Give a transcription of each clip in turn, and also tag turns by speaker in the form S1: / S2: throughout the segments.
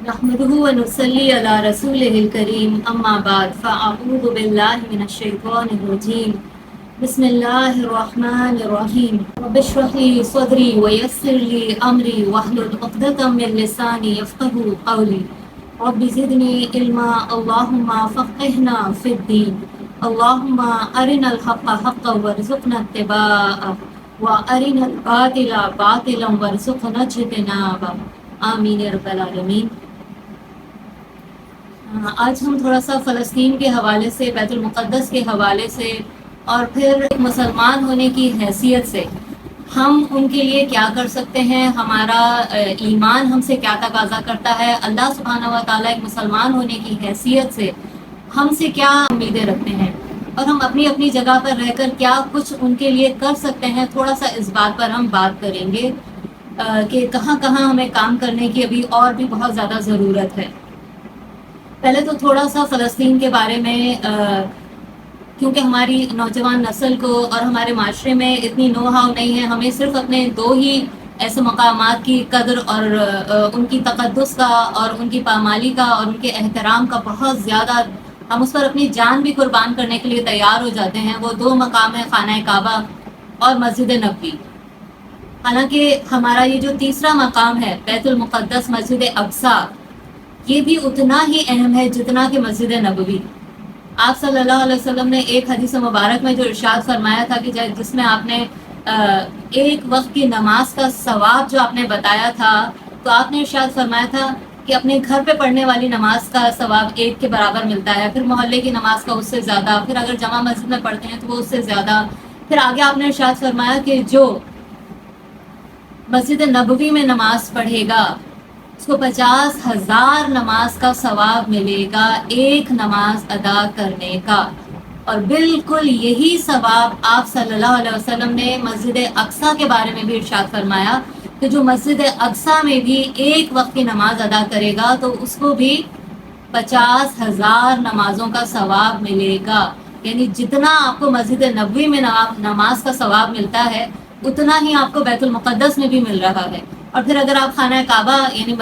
S1: نحمده ونصلي على رسوله الكريم أما بعد فأعوذ بالله من الشيطان الرجيم بسم الله الرحمن الرحيم رب اشرح لي صدري ويسر لي أمري واحلل عقدة من لساني يفقهوا قولي رب زدني علما اللهم فقهنا في الدين اللهم أرنا الحق حقا وارزقنا اتباعه وأرنا الباطل باطلا وارزقنا اجتنابه آمین رب العالمین۔ آج ہم تھوڑا سا فلسطین کے حوالے سے، بیت المقدس کے حوالے سے، اور پھر ایک مسلمان ہونے کی حیثیت سے ہم ان کے لیے کیا کر سکتے ہیں، ہمارا ایمان ہم سے کیا تقاضا کرتا ہے، اللہ سبحانہ و تعالیٰ ایک مسلمان ہونے کی حیثیت سے ہم سے کیا امیدیں رکھتے ہیں، اور ہم اپنی اپنی جگہ پر رہ کر کیا کچھ ان کے لیے کر سکتے ہیں، تھوڑا سا اس بات پر ہم بات کریں گے کہ کہاں کہاں ہمیں کام کرنے کی ابھی اور بھی بہت زیادہ ضرورت ہے۔ پہلے تو تھوڑا سا فلسطین کے بارے میں، کیونکہ ہماری نوجوان نسل کو اور ہمارے معاشرے میں اتنی نو ہاؤ نہیں ہے، ہمیں صرف اپنے دو ہی ایسے مقامات کی قدر اور ان کی تقدس کا اور ان کی پامالی کا اور ان کے احترام کا بہت زیادہ، ہم اس پر اپنی جان بھی قربان کرنے کے لیے تیار ہو جاتے ہیں۔ وہ دو مقام ہیں، خانہ کعبہ اور مسجد نبوی۔ حالانکہ ہمارا یہ جو تیسرا مقام ہے، بیت المقدس، مسجد اقصیٰ، یہ بھی اتنا ہی اہم ہے جتنا کہ مسجد نبوی۔ آپ صلی اللہ علیہ وسلم نے ایک حدیث مبارک میں جو ارشاد فرمایا تھا کہ جس میں آپ نے ایک وقت کی نماز کا ثواب جو آپ نے بتایا تھا، تو آپ نے ارشاد فرمایا تھا کہ اپنے گھر پہ پڑھنے والی نماز کا ثواب ایک کے برابر ملتا ہے، پھر محلے کی نماز کا اس سے زیادہ، پھر اگر جمع مسجد میں پڑھتے ہیں تو وہ اس سے زیادہ، پھر آگے آپ نے ارشاد فرمایا کہ جو مسجد نبوی میں نماز پڑھے گا اس کو 50,000 نماز کا ثواب ملے گا، ایک نماز ادا کرنے کا۔ اور بالکل یہی ثواب آپ صلی اللہ علیہ وسلم نے مسجد اقصیٰ کے بارے میں بھی ارشاد فرمایا کہ جو مسجد اقصیٰ میں بھی ایک وقت کی نماز ادا کرے گا تو اس کو بھی 50,000 نمازوں کا ثواب ملے گا۔ یعنی جتنا آپ کو مسجد نبوی میں نماز کا ثواب ملتا ہے، اتنا ہی آپ کو بیت المقدس میں بھی مل رہا ہے۔ اور پھر اگر آپ خانہ کعبہ یعنی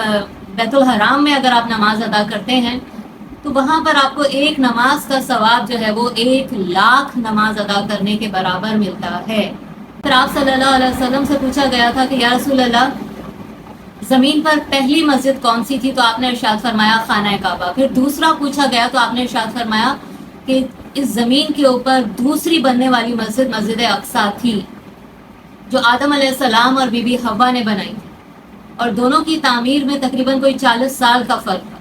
S1: بیت الحرام میں اگر آپ نماز ادا کرتے ہیں تو وہاں پر آپ کو ایک نماز کا ثواب جو ہے وہ 1,00,000 نماز ادا کرنے کے برابر ملتا ہے۔ پھر آپ صلی اللہ علیہ وسلم سے پوچھا گیا تھا کہ یا رسول اللہ، زمین پر پہلی مسجد کون سی تھی؟ تو آپ نے ارشاد فرمایا خانہ کعبہ۔ پھر دوسرا پوچھا گیا تو آپ نے ارشاد فرمایا کہ اس زمین کے اوپر دوسری بننے والی مسجد مسجد اقصیٰ تھی، جو آدم علیہ السلام اور بی بی حوا نے بنائی تھی، اور دونوں کی تعمیر میں تقریباً کوئی 40 سال کا فرق تھا۔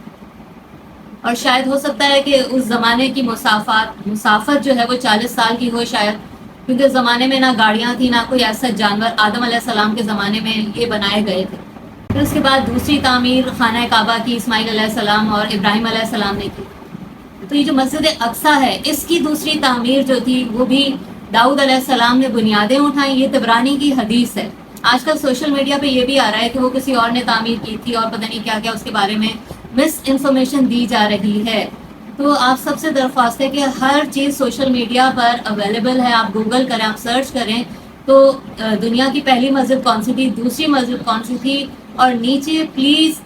S1: اور شاید ہو سکتا ہے کہ اس زمانے کی مسافت جو ہے وہ 40 سال کی ہو شاید، کیونکہ اس زمانے میں نہ گاڑیاں تھیں، نہ کوئی ایسا جانور، آدم علیہ السلام کے زمانے میں یہ بنائے گئے تھے۔ پھر اس کے بعد دوسری تعمیر خانہ کعبہ کی اسماعیل علیہ السلام اور ابراہیم علیہ السلام نے کی۔ تو یہ جو مسجد اقصیٰ ہے، اس کی دوسری تعمیر جو تھی وہ بھی داؤد علیہ السلام نے بنیادیں اٹھائیں۔ یہ طبرانی کی حدیث ہے۔ آج کل سوشل میڈیا پہ یہ بھی آ رہا ہے کہ وہ کسی اور نے تعمیر کی تھی اور پتہ نہیں کیا کیا اس کے بارے میں مس انفارمیشن دی جا رہی ہے۔ تو آپ سب سے درخواست ہے کہ ہر چیز سوشل میڈیا پر اویلیبل ہے، آپ گوگل کریں، آپ سرچ کریں تو دنیا کی پہلی مسجد کون سی تھی، دوسری مسجد کون سی تھی، اور نیچے پلیز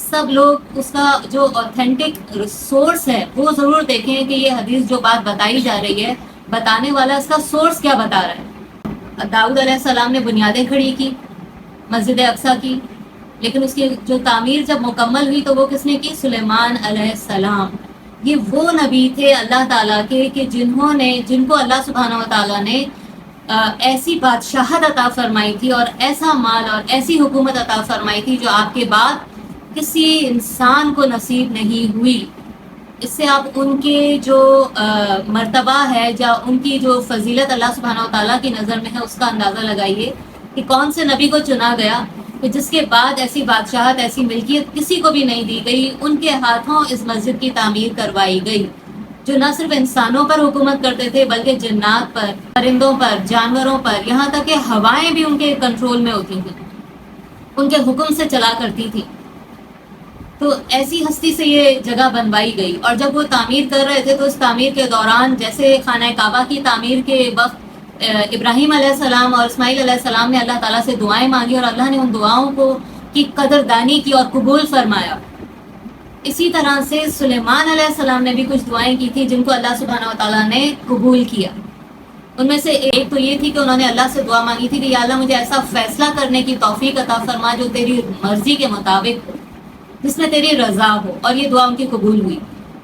S1: سب لوگ اس کا جو اوتھینٹک سورس ہے وہ ضرور دیکھیں کہ یہ حدیث جو بات بتائی جا رہی ہے، بتانے والا اس کا سورس کیا بتا رہا ہے۔ داؤد علیہ السلام نے بنیادیں کھڑی کی مسجد اقصیٰ کی، لیکن اس کی جو تعمیر جب مکمل ہوئی تو وہ کس نے کی؟ سلیمان علیہ السلام۔ یہ وہ نبی تھے اللہ تعالیٰ کے کہ جن کو اللہ سبحانہ و تعالیٰ نے ایسی بادشاہت عطا فرمائی تھی اور ایسا مال اور ایسی حکومت عطا فرمائی تھی جو آپ کے بعد کسی انسان کو نصیب نہیں ہوئی۔ اس سے آپ ان کے جو مرتبہ ہے یا ان کی جو فضیلت اللہ سبحانہ و تعالیٰ کی نظر میں ہے اس کا اندازہ لگائیے کہ کون سے نبی کو چنا گیا کہ جس کے بعد ایسی بادشاہت، ایسی ملکیت کسی کو بھی نہیں دی گئی۔ ان کے ہاتھوں اس مسجد کی تعمیر کروائی گئی، جو نہ صرف انسانوں پر حکومت کرتے تھے بلکہ جنات پر، پرندوں پر، جانوروں پر، یہاں تک کہ ہوائیں بھی ان کے کنٹرول میں ہوتی تھیں، ان کے حکم سے چلا کرتی تھی۔ تو ایسی ہستی سے یہ جگہ بنوائی گئی، اور جب وہ تعمیر کر رہے تھے تو اس تعمیر کے دوران جیسے خانہ کعبہ کی تعمیر کے وقت ابراہیم علیہ السلام اور اسماعیل علیہ السلام نے اللہ تعالیٰ سے دعائیں مانگی اور اللہ نے ان دعاؤں کو کی قدردانی کی اور قبول فرمایا۔ اسی طرح سے سلیمان علیہ السلام نے بھی کچھ دعائیں کی تھی جن کو اللہ سبحانہ و تعالیٰ نے قبول کیا. ان میں سے ایک تو یہ تھی کہ انہوں نے اللہ سے دعا مانگی تھی کہ یا اللہ مجھے ایسا فیصلہ کرنے کی توفیق عطا فرما جو تیری مرضی کے مطابق ہو، جس میں تیری رضا ہو، اور یہ دعا ان کی قبول ہوئی.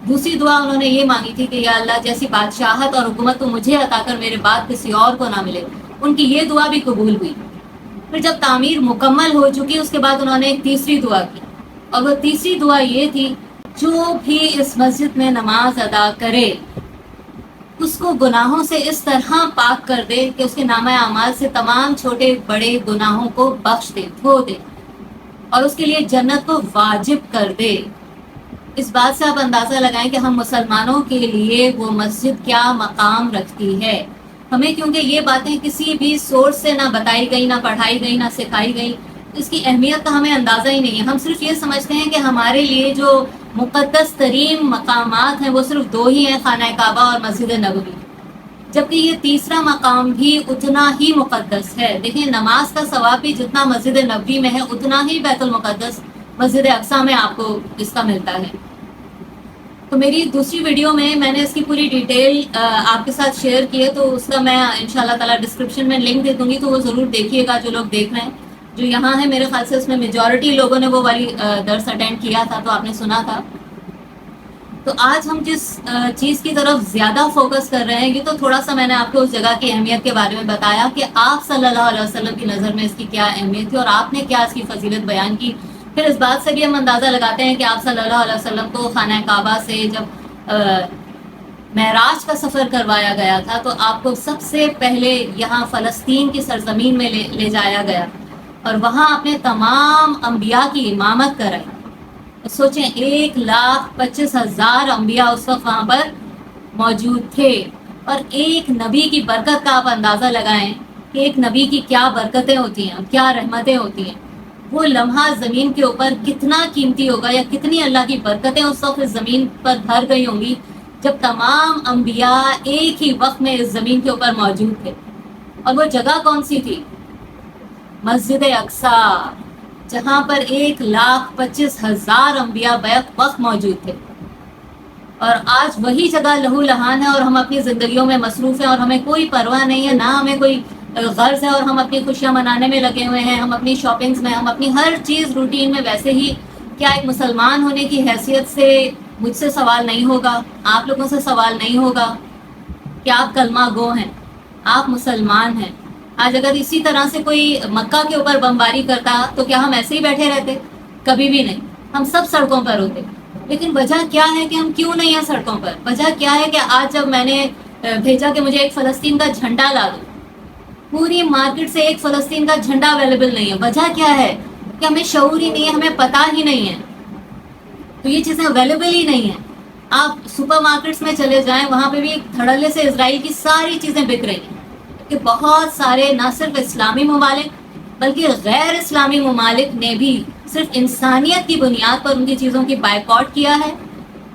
S1: دوسری دعا انہوں نے یہ مانگی تھی کہ یا اللہ جیسی بادشاہت اور حکومت تو مجھے عطا کر میرے بعد کسی اور کو نہ ملے. ان کی یہ دعا بھی قبول ہوئی. پھر جب تعمیر مکمل ہو چکی اس کے بعد انہوں نے ایک تیسری دعا کی، اور وہ تیسری دعا یہ تھی جو بھی اس مسجد میں نماز ادا کرے اس کو گناہوں سے اس طرح پاک کر دے کہ اس کے نامہ اعمال سے تمام چھوٹے بڑے گناہوں کو بخش دے، دھو دے، اور اس کے لیے جنت کو واجب کر دے. اس بات سے آپ اندازہ لگائیں کہ ہم مسلمانوں کے لیے وہ مسجد کیا مقام رکھتی ہے. ہمیں کیونکہ یہ باتیں کسی بھی سورس سے نہ بتائی گئی، نہ پڑھائی گئی، نہ سکھائی گئی، اس کی اہمیت کا ہمیں اندازہ ہی نہیں ہے. ہم صرف یہ سمجھتے ہیں کہ ہمارے لیے جو مقدس ترین مقامات ہیں وہ صرف دو ہی ہیں، خانہ کعبہ اور مسجد نبوی، جبکہ یہ تیسرا مقام بھی اتنا ہی مقدس ہے. دیکھیں نماز کا ثواب بھی جتنا مسجد نبوی میں ہے اتنا ہی بیت المقدس مسجد اقصی میں آپ کو اس کا ملتا ہے. تو میری دوسری ویڈیو میں نے اس کی پوری ڈیٹیل آپ کے ساتھ شیئر کی ہے، تو اس کا میں انشاءاللہ تعالیٰ ڈسکرپشن میں لنک دے دوں گی، تو وہ ضرور دیکھیے گا جو لوگ دیکھ رہے ہیں. جو یہاں ہے میرے خیال سے اس میں میجورٹی لوگوں نے وہ والی درس اٹینڈ کیا تھا، تو آپ نے سنا تھا. تو آج ہم جس چیز کی طرف زیادہ فوکس کر رہے ہیں، یہ تو تھوڑا سا میں نے آپ کو اس جگہ کی اہمیت کے بارے میں بتایا کہ آپ صلی اللہ علیہ وسلم کی نظر میں اس کی کیا اہمیت تھی اور آپ نے کیا اس کی فضیلت بیان کی. پھر اس بات سے بھی ہم اندازہ لگاتے ہیں کہ آپ صلی اللہ علیہ وسلم کو خانہ کعبہ سے جب معراج کا سفر کروایا گیا تھا تو آپ کو سب سے پہلے یہاں فلسطین کی سرزمین میں لے جایا گیا اور وہاں اپنے تمام انبیاء کی امامت کرائی. سوچیں 1,25,000 انبیاء اس وقت وہاں پر موجود تھے، اور ایک نبی کی برکت کا آپ اندازہ لگائیں کہ ایک نبی کی کیا برکتیں ہوتی ہیں، کیا رحمتیں ہوتی ہیں. وہ لمحہ زمین کے اوپر کتنا قیمتی ہوگا، یا کتنی اللہ کی برکتیں اس وقت اس زمین پر بھر گئی ہوں گی جب تمام انبیاء ایک ہی وقت میں اس زمین کے اوپر موجود تھے. اور وہ جگہ کون سی تھی؟ مسجد اقصی، جہاں پر 1,25,000 انبیاء بیک وقت موجود تھے. اور آج وہی جگہ لہو لہان ہے اور ہم اپنی زندگیوں میں مصروف ہیں اور ہمیں کوئی پرواہ نہیں ہے، نہ ہمیں کوئی غرض ہے، اور ہم اپنی خوشیاں منانے میں لگے ہوئے ہیں، ہم اپنی شاپنگز میں، ہم اپنی ہر چیز روٹین میں. ویسے ہی کیا ایک مسلمان ہونے کی حیثیت سے مجھ سے سوال نہیں ہوگا، آپ لوگوں سے سوال نہیں ہوگا کہ آپ کلمہ گو ہیں، آپ مسلمان ہیں؟ آج اگر اسی طرح سے کوئی مکہ کے اوپر بمباری کرتا تو کیا ہم ایسے ہی بیٹھے رہتے؟ کبھی بھی نہیں، ہم سب سڑکوں پر ہوتے. لیکن وجہ کیا ہے کہ ہم کیوں نہیں ہیں سڑکوں پر؟ وجہ کیا ہے کہ آج جب میں نے بھیجا کہ مجھے ایک فلسطین کا جھنڈا لا دو، پوری مارکیٹ سے ایک فلسطین کا جھنڈا اویلیبل نہیں ہے. وجہ کیا ہے؟ کہ ہمیں شعور ہی نہیں ہے، ہمیں پتہ ہی نہیں ہے. تو یہ چیزیں اویلیبل ہی نہیں ہیں. آپ سپر مارکیٹس میں چلے جائیں، وہاں پہ بھی ایک دھڑلے سے اسرائیل کی ساری چیزیں بک رہی ہیں، کہ بہت سارے نہ صرف اسلامی ممالک بلکہ غیر اسلامی ممالک نے بھی صرف انسانیت کی بنیاد پر ان کی چیزوں کی بائیکاٹ کیا ہے.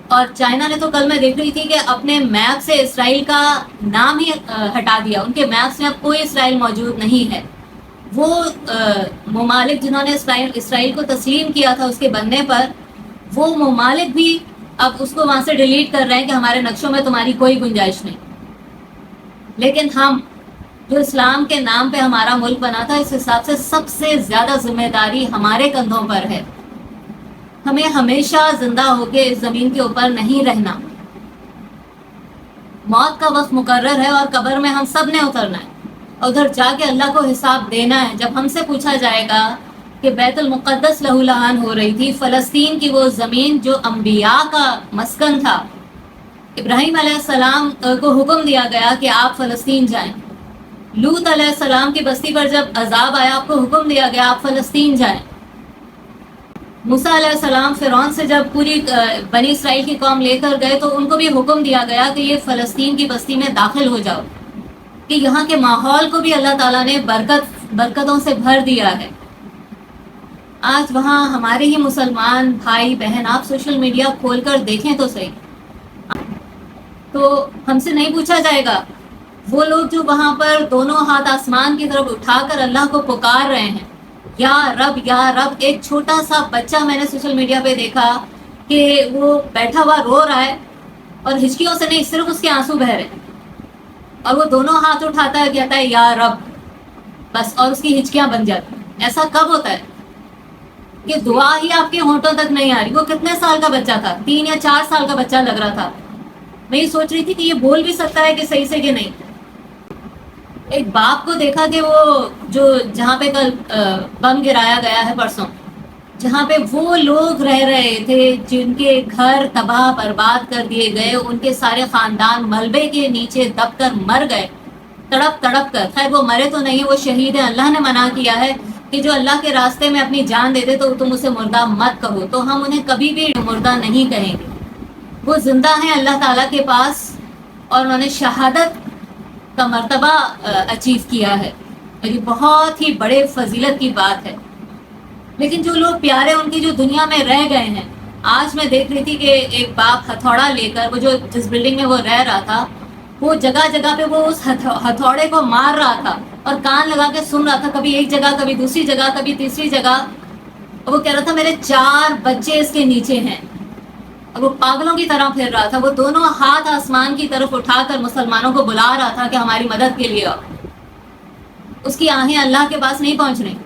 S1: اور چائنا نے تو کل میں دیکھ رہی تھی کہ اپنے میپ سے اسرائیل کا نام ہی ہٹا دیا، ان کے میپس میں اب کوئی اسرائیل موجود نہیں ہے. وہ ممالک جنہوں نے اسرائیل کو تسلیم کیا تھا اس کے بننے پر، وہ ممالک بھی اب اس کو وہاں سے ڈیلیٹ کر رہے ہیں کہ ہمارے نقشوں میں تمہاری کوئی گنجائش نہیں. لیکن ہم جو اسلام کے نام پہ ہمارا ملک بنا تھا، اس حساب سے سب سے زیادہ ذمہ داری ہمارے کندھوں پر ہے. ہمیں ہمیشہ زندہ ہو کے اس زمین کے اوپر نہیں رہنا. موت کا وقت مقرر ہے اور قبر میں ہم سب نے اترنا ہے، ادھر جا کے اللہ کو حساب دینا ہے. جب ہم سے پوچھا جائے گا کہ بیت المقدس لہو لہان ہو رہی تھی، فلسطین کی وہ زمین جو انبیاء کا مسکن تھا، ابراہیم علیہ السلام کو حکم دیا گیا کہ آپ فلسطین جائیں. لوط علیہ السلام کی بستی پر جب عذاب آیا، آپ کو حکم دیا گیا آپ فلسطین جائیں. موسیٰ علیہ السلام فرعون سے جب پوری بنی اسرائیل کی قوم لے کر گئے تو ان کو بھی حکم دیا گیا کہ یہ فلسطین کی بستی میں داخل ہو جاؤ، کہ یہاں کے ماحول کو بھی اللہ تعالیٰ نے برکتوں سے بھر دیا ہے. آج وہاں ہمارے ہی مسلمان بھائی بہن، آپ سوشل میڈیا کھول کر دیکھیں تو صحیح، تو ہم سے نہیں پوچھا جائے گا. وہ لوگ جو وہاں پر دونوں ہاتھ آسمان کی طرف اٹھا کر اللہ کو پکار رہے ہیں، یا رب یا رب. ایک چھوٹا سا بچہ میں نے سوشل میڈیا پہ دیکھا کہ وہ بیٹھا ہوا رو رہا ہے اور ہچکیوں سے نہیں، صرف اس کے آنسو بہ رہے ہیں، اور وہ دونوں ہاتھ اٹھاتا ہے، کہتا ہے یا رب، بس، اور اس کی ہچکیاں بن جاتی ہیں۔ ایسا کب ہوتا ہے کہ دعا ہی آپ کے ہونٹوں تک نہیں آ رہی؟ وہ کتنے سال کا بچہ تھا؟ 3 یا 4 سال کا بچہ لگ رہا تھا۔ میں یہ سوچ رہی تھی کہ یہ بول بھی سکتا ہے کہ صحیح سے کہ نہیں۔ ایک باپ کو دیکھا کہ وہ جو جہاں پہ کل بم گرایا گیا ہے پرسوں، جہاں پہ وہ لوگ رہ رہے تھے جن کے گھر تباہ برباد کر دیے گئے، ان کے سارے خاندان ملبے کے نیچے دب کر مر گئے، تڑپ تڑپ کر۔ خیر وہ مرے تو نہیں، وہ شہید ہیں۔ اللہ نے منع کیا ہے کہ جو اللہ کے راستے میں اپنی جان دے دے تو تم اسے مردہ مت کہو، تو ہم انہیں کبھی بھی مردہ نہیں کہیں گے۔ وہ زندہ ہیں اللہ تعالیٰ کے پاس، اور انہوں نے شہادت کا مرتبہ اچیو کیا ہے، اور یہ بہت ہی بڑے فضیلت کی بات ہے۔ لیکن جو لوگ پیارے ان کی جو دنیا میں رہ گئے ہیں، آج میں دیکھ رہی تھی کہ ایک باپ ہتھوڑا لے کر، وہ جو جس بلڈنگ میں وہ رہ رہا تھا، وہ جگہ جگہ پہ وہ اس ہتھوڑے کو مار رہا تھا اور کان لگا کے سن رہا تھا، کبھی ایک جگہ، کبھی دوسری جگہ، کبھی تیسری جگہ، اور وہ کہہ رہا تھا میرے 4 بچے اس کے نیچے ہیں، اور وہ پاگلوں کی طرح پھر رہا تھا۔ وہ دونوں ہاتھ آسمان کی طرف اٹھا کر مسلمانوں کو بلا رہا تھا کہ ہماری مدد کے لیے آؤ۔ اس کی آہیں اللہ کے پاس نہیں پہنچ رہی۔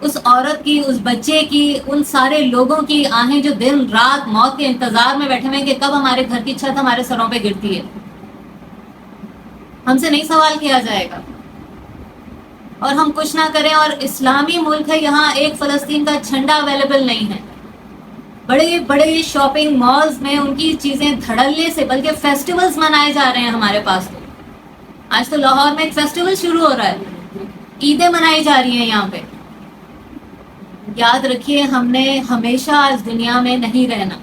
S1: اس عورت کی، اس بچے کی، ان سارے لوگوں کی آہیں جو دن رات موت کے انتظار میں بیٹھے ہوئے کہ کب ہمارے گھر کی چھت ہمارے سروں پہ گرتی ہے۔ ہم سے نہیں سوال کیا جائے گا، اور ہم کچھ نہ کریں، اور اسلامی ملک ہے، یہاں ایک فلسطین کا جھنڈا اویلیبل نہیں ہے۔ بڑے بڑے شاپنگ مالز میں ان کی چیزیں دھڑلے سے، بلکہ فیسٹیولز منائے جا رہے ہیں ہمارے پاس۔ تو آج تو لاہور میں ایک فیسٹیول شروع ہو رہا ہے، عیدیں منائی جا رہی ہیں یہاں پہ۔ یاد رکھیے، ہم نے ہمیشہ اس دنیا میں نہیں رہنا،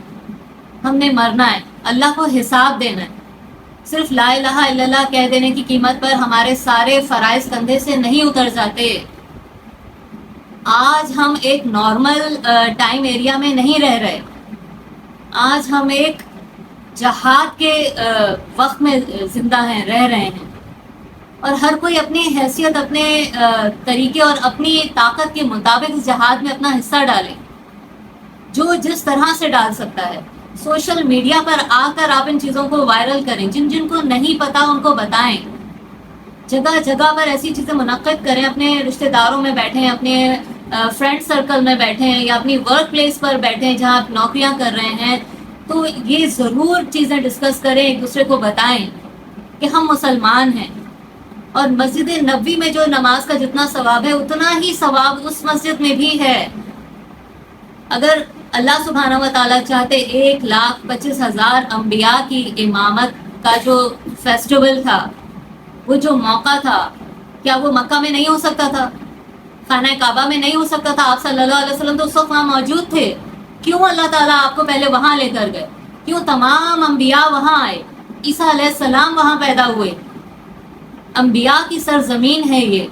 S1: ہم نے مرنا ہے، اللہ کو حساب دینا ہے۔ صرف لا الہ الا اللہ کہہ دینے کی قیمت پر ہمارے سارے فرائض کندھے سے نہیں اتر جاتے۔ آج ہم ایک نارمل ٹائم ایریا میں نہیں رہ رہے، آج ہم ایک جہاد کے وقت میں زندہ ہیں، رہ رہے ہیں، اور ہر کوئی اپنی حیثیت، اپنے طریقے اور اپنی طاقت کے مطابق اس جہاد میں اپنا حصہ ڈالیں، جو جس طرح سے ڈال سکتا ہے۔ سوشل میڈیا پر آ کر آپ ان چیزوں کو وائرل کریں، جن جن کو نہیں پتا ان کو بتائیں، جگہ جگہ پر ایسی چیزیں منعقد کریں، اپنے رشتہ داروں میں بیٹھیں، اپنے فرینڈ سرکل میں بیٹھیں، یا اپنی ورک پلیس پر بیٹھیں جہاں آپ نوکریاں کر رہے ہیں، تو یہ ضرور چیزیں ڈسکس کریں، ایک دوسرے کو بتائیں کہ ہم مسلمان ہیں، اور مسجد نبوی میں جو نماز کا جتنا ثواب ہے اتنا ہی ثواب اس مسجد میں بھی ہے۔ اگر اللہ سبحانہ و تعالیٰ چاہتے 1,25,000 انبیاء کی امامت کا جو فیسٹیول تھا، وہ جو موقع تھا، کیا وہ مکہ میں نہیں ہو سکتا تھا؟ خانہ کعبہ میں نہیں ہو سکتا تھا؟ آپ صلی اللہ علیہ وسلم تو اس وقت وہاں موجود تھے۔ کیوں اللہ تعالیٰ آپ کو پہلے وہاں لے کر گئے؟ کیوں تمام انبیاء وہاں آئے؟ عیسیٰ علیہ السلام وہاں پیدا ہوئے، انبیاء کی سرزمین ہے یہ۔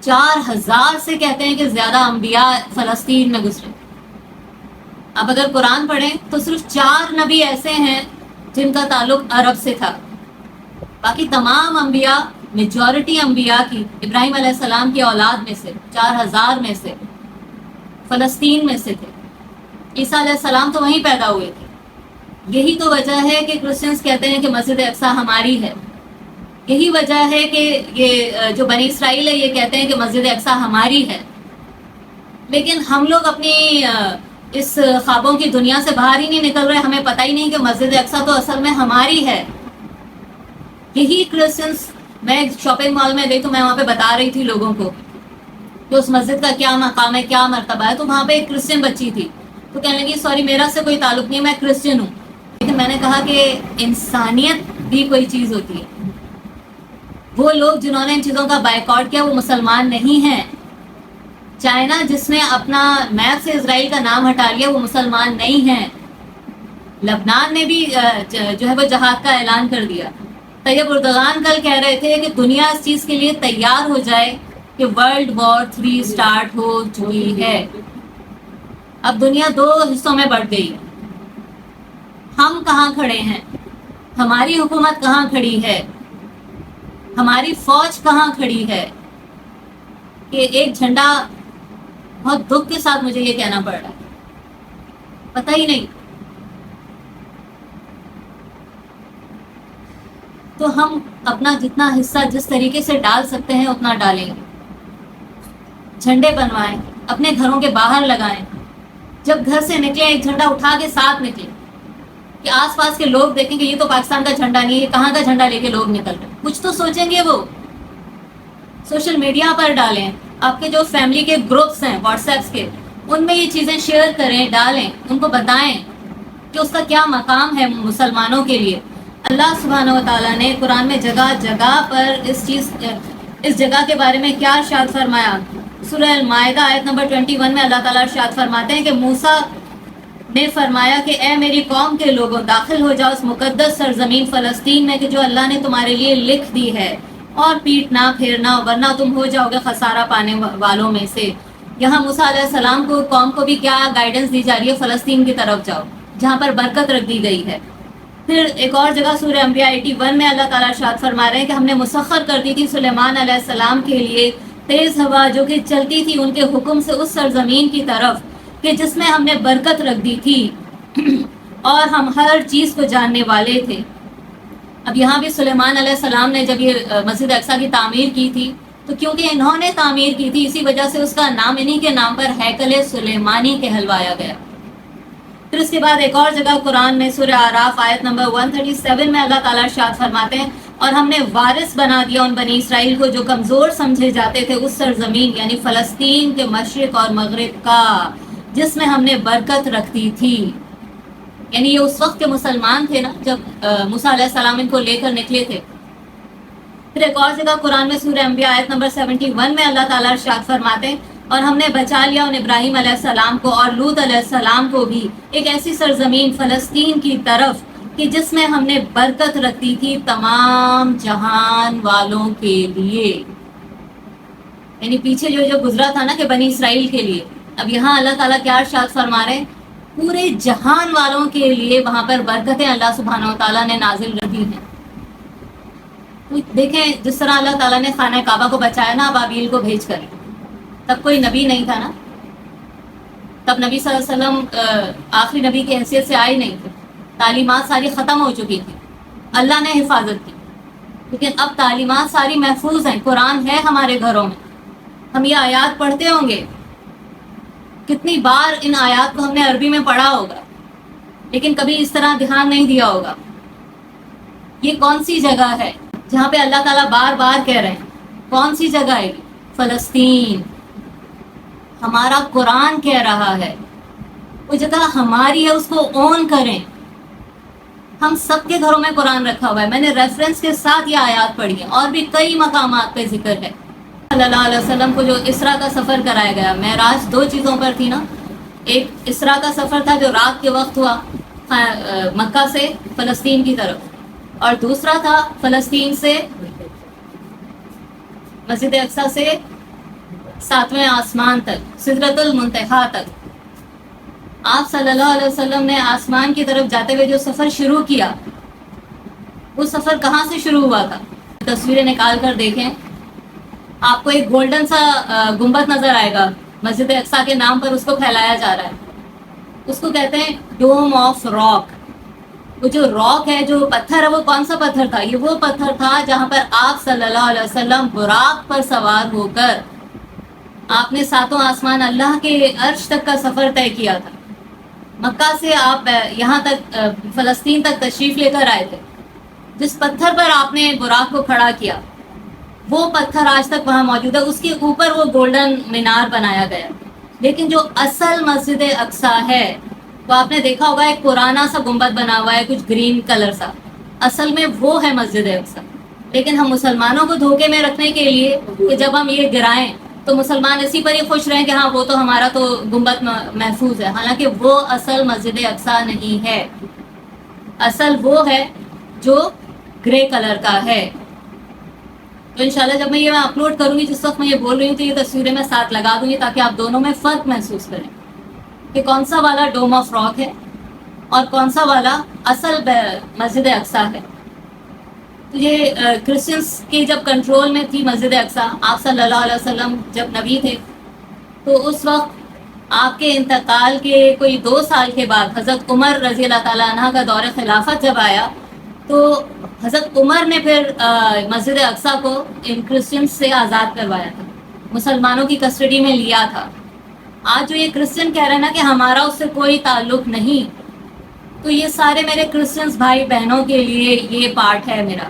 S1: 4,000 سے کہتے ہیں کہ زیادہ انبیاء فلسطین میں گزرے۔ اب اگر قرآن پڑھیں تو صرف 4 نبی ایسے ہیں جن کا تعلق عرب سے تھا، باقی تمام انبیاء، میجورٹی انبیاء کی، ابراہیم علیہ السلام کی اولاد میں سے 4,000 میں سے فلسطین میں سے تھے۔ عیسیٰ علیہ السلام تو وہیں پیدا ہوئے تھے۔ یہی تو وجہ ہے کہ کرسچنز کہتے ہیں کہ مسجد اقصیٰ ہماری ہے، یہی وجہ ہے کہ یہ جو بنی اسرائیل ہے یہ کہتے ہیں کہ مسجد اقصیٰ ہماری ہے۔ لیکن ہم لوگ اپنی اس خوابوں کی دنیا سے باہر ہی نہیں نکل رہے، ہمیں پتہ ہی نہیں کہ مسجد اقصیٰ تو اصل میں ہماری ہے۔ یہی کرسچنز، میں شاپنگ مال میں گئی تو میں وہاں پہ بتا رہی تھی لوگوں کو کہ اس مسجد کا کیا مقام ہے، کیا مرتبہ ہے، تو وہاں پہ ایک کرسچن بچی تھی، تو کہنے لگی سوری میرا سے کوئی تعلق نہیں، میں کرسچن ہوں۔ لیکن میں نے کہا کہ انسانیت بھی کوئی چیز ہوتی ہے۔ وہ لوگ جنہوں نے ان چیزوں کا بائیکاٹ کیا وہ مسلمان نہیں ہیں۔ چائنا جس نے اپنا میپ سے اسرائیل کا نام ہٹا لیا وہ مسلمان نہیں ہیں۔ لبنان نے بھی جو ہے وہ جہاد کا اعلان کر دیا۔ طیب اردگان کل کہہ رہے تھے کہ دنیا اس چیز کے لیے تیار ہو جائے کہ ورلڈ وار 3 سٹارٹ ہو چکی ہے۔ اب دنیا 2 حصوں میں بٹ گئی۔ ہم کہاں کھڑے ہیں؟ ہماری حکومت کہاں کھڑی ہے؟ ہماری فوج کہاں کھڑی ہے؟ کہ ایک جھنڈا، بہت دکھ کے ساتھ مجھے یہ کہنا پڑ رہا ہے پتہ ہی نہیں. تو ہم اپنا جتنا حصہ جس طریقے سے ڈال سکتے ہیں اتنا ڈالیں گے. جھنڈے بنوائیں، اپنے گھروں کے باہر لگائیں. جب گھر سے نکلیں ایک جھنڈا اٹھا کے ساتھ نکلیں کہ آس پاس کے لوگ دیکھیں کہ یہ تو پاکستان کا جھنڈا نہیں ہے، کہاں کا جھنڈا لے کے لوگ نکل رہے ہیں. کچھ تو سوچیں گے. وہ سوشل میڈیا پر ڈالیں، آپ کے جو فیملی کے گروپس ہیں واٹس ایپس کے، ان میں یہ چیزیں شیئر کریں، ڈالیں، ان کو بتائیں کہ اس کا کیا مقام ہے مسلمانوں کے لیے. اللہ سبحانہ و تعالیٰ نے قرآن میں جگہ جگہ پر اس جگہ کے بارے میں کیا ارشاد فرمایا. سورہ المائدہ آیت نمبر 21 میں اللہ تعالیٰ ارشاد فرماتے ہیں کہ موسیٰ نے فرمایا کہ اے میری قوم کے لوگوں، داخل ہو جاؤ اس مقدس سرزمین فلسطین میں کہ جو اللہ نے تمہارے لیے لکھ دی ہے، اور پیٹ نہ پھیرنا ورنہ تم ہو جاؤ گے خسارہ پانے والوں میں سے. یہاں موسیٰ علیہ السلام کو قوم کو بھی کیا گائیڈنس دی جا رہی ہے؟ فلسطین کی طرف جاؤ جہاں پر برکت رکھ دی گئی ہے. پھر ایک اور جگہ سورہ انبیاء 81 میں اللہ تعالیٰ ارشاد فرما رہے ہیں کہ ہم نے مسخر کر دی تھی سلیمان علیہ السلام کے لیے تیز ہوا جو کہ چلتی تھی ان کے حکم سے اس سرزمین کی طرف کہ جس میں ہم نے برکت رکھ دی تھی اور ہم ہر چیز کو جاننے والے تھے. اب یہاں بھی سلیمان علیہ السلام نے جب یہ مسجد اقصیٰ کی تعمیر کی تھی تو کیونکہ انہوں نے تعمیر کی تھی اسی وجہ سے اس کا نام انہی کے نام پر ہیکل سلیمانی کہلوایا گیا. پھر اس کے بعد ایک اور جگہ قرآن میں سورہ اعراف آیت نمبر 137 میں اللہ تعالیٰ ارشاد فرماتے ہیں اور ہم نے وارث بنا دیا ان بنی اسرائیل کو جو کمزور سمجھے جاتے تھے اس سرزمین یعنی فلسطین کے مشرق اور مغرب کا جس میں ہم نے برکت رکھ دی تھی. یعنی یہ اس وقت کے مسلمان تھے نا جب موسیٰ علیہ السلام ان کو لے کر نکلے تھے. پھر ایک اور جگہ قرآن میں سورہ انبیاء آیت نمبر 71 میں اللہ تعالیٰ ارشاد فرماتے ہیں اور ہم نے بچا لیا ان ابراہیم علیہ السلام کو اور لوط علیہ السلام کو بھی ایک ایسی سرزمین فلسطین کی طرف کہ جس میں ہم نے برکت رکھ دی تھی تمام جہان والوں کے لیے. یعنی پیچھے جو گزرا تھا نا کہ بنی اسرائیل کے لیے، اب یہاں اللہ تعالیٰ کیا ارشاد فرما رہے ہیں؟ پورے جہان والوں کے لیے وہاں پر برکتیں اللہ سبحانہ و تعالیٰ نے نازل رکھی ہیں. دیکھیں جس طرح اللہ تعالیٰ نے خانہ کعبہ کو بچایا نا ابابیل کو بھیج کر، تب کوئی نبی نہیں تھا نا، تب نبی صلی اللہ علیہ وسلم آخری نبی کی حیثیت سے آئے نہیں تھے، تعلیمات ساری ختم ہو چکی تھی، اللہ نے حفاظت کی. لیکن اب تعلیمات ساری محفوظ ہیں، قرآن ہے ہمارے گھروں میں. ہم یہ آیات پڑھتے ہوں گے، کتنی بار ان آیات کو ہم نے عربی میں پڑھا ہوگا لیکن کبھی اس طرح دھیان نہیں دیا ہوگا. یہ کون سی جگہ ہے جہاں پہ اللہ تعالیٰ بار بار کہہ رہے ہیں؟ کون سی جگہ ہے؟ فلسطین. ہمارا قرآن کہہ رہا ہے وہ جگہ ہماری ہے، اس کو اون کریں. ہم سب کے گھروں میں قرآن رکھا ہوا ہے. میں نے ریفرنس کے ساتھ یہ آیات پڑھی ہیں اور بھی کئی مقامات پہ ذکر ہے. صلی اللہ علیہ وسلم کو جو اسرا کا سفر کرایا گیا، معراج دو چیزوں پر تھی نا. ایک اسرا کا سفر تھا جو رات کے وقت ہوا مکہ سے فلسطین کی طرف، اور دوسرا تھا فلسطین سے مسجد اقصیٰ سے 7ویں آسمان تک، سدرۃ المنتہا تک. آپ صلی اللہ علیہ وسلم نے آسمان کی طرف جاتے ہوئے جو سفر شروع کیا، وہ سفر کہاں سے شروع ہوا تھا؟ تصویریں نکال کر دیکھیں، آپ کو ایک گولڈن سا گنبد نظر آئے گا، مسجد اقصیٰ کے نام پر اس کو پھیلایا جا رہا ہے. اس کو کہتے ہیں ڈوم آف راک. وہ جو راک ہے، جو پتھر ہے، وہ کون سا پتھر تھا؟ یہ وہ پتھر تھا جہاں پر آپ صلی اللہ علیہ وسلم براق پر سوار ہو کر آپ نے 7 آسمان اللہ کے عرش تک کا سفر طے کیا تھا. مکہ سے آپ یہاں تک فلسطین تک تشریف لے کر آئے تھے. جس پتھر پر آپ نے براق کو کھڑا کیا وہ پتھر آج تک وہاں موجود ہے. اس کے اوپر وہ گولڈن مینار بنایا گیا. لیکن جو اصل مسجد اقصیٰ ہے وہ آپ نے دیکھا ہوگا ایک پرانا سا گنبد بنا ہوا ہے کچھ گرین کلر سا، اصل میں وہ ہے مسجد اقصیٰ. لیکن ہم مسلمانوں کو دھوکے میں رکھنے کے لیے کہ جب ہم یہ گرائیں تو مسلمان اسی پر ہی خوش رہیں کہ ہاں وہ تو ہمارا تو گنبد محفوظ ہے، حالانکہ وہ اصل مسجد اقصیٰ نہیں ہے. اصل وہ ہے جو گرے کلر کا ہے. تو انشاءاللہ جب میں یہ اپلوڈ کروں گی، جس وقت میں یہ بول رہی ہوں تو یہ تصویریں میں ساتھ لگا دوں گی تاکہ آپ دونوں میں فرق محسوس کریں کہ کون سا والا ڈوم آف راک ہے اور کون سا والا اصل مسجد اقصیٰ ہے. تو یہ کرسچنس کی جب کنٹرول میں تھی مسجد اقصیٰ، آپ صلی اللہ علیہ وسلم جب نبی تھے تو اس وقت آپ کے انتقال کے کوئی 2 سال کے بعد حضرت عمر رضی اللہ تعالیٰ عنہ کا دور خلافت جب آیا تو حضرت عمر نے پھر مسجد اقصیٰ کو ان کرسچنز سے آزاد کروایا تھا، مسلمانوں کی کسٹڈی میں لیا تھا۔ آج جو یہ کرسچن کہہ رہے ہیں نا کہ ہمارا اس سے کوئی تعلق نہیں، تو یہ سارے میرے کرسچنز بھائی بہنوں کے لیے یہ پارٹ ہے میرا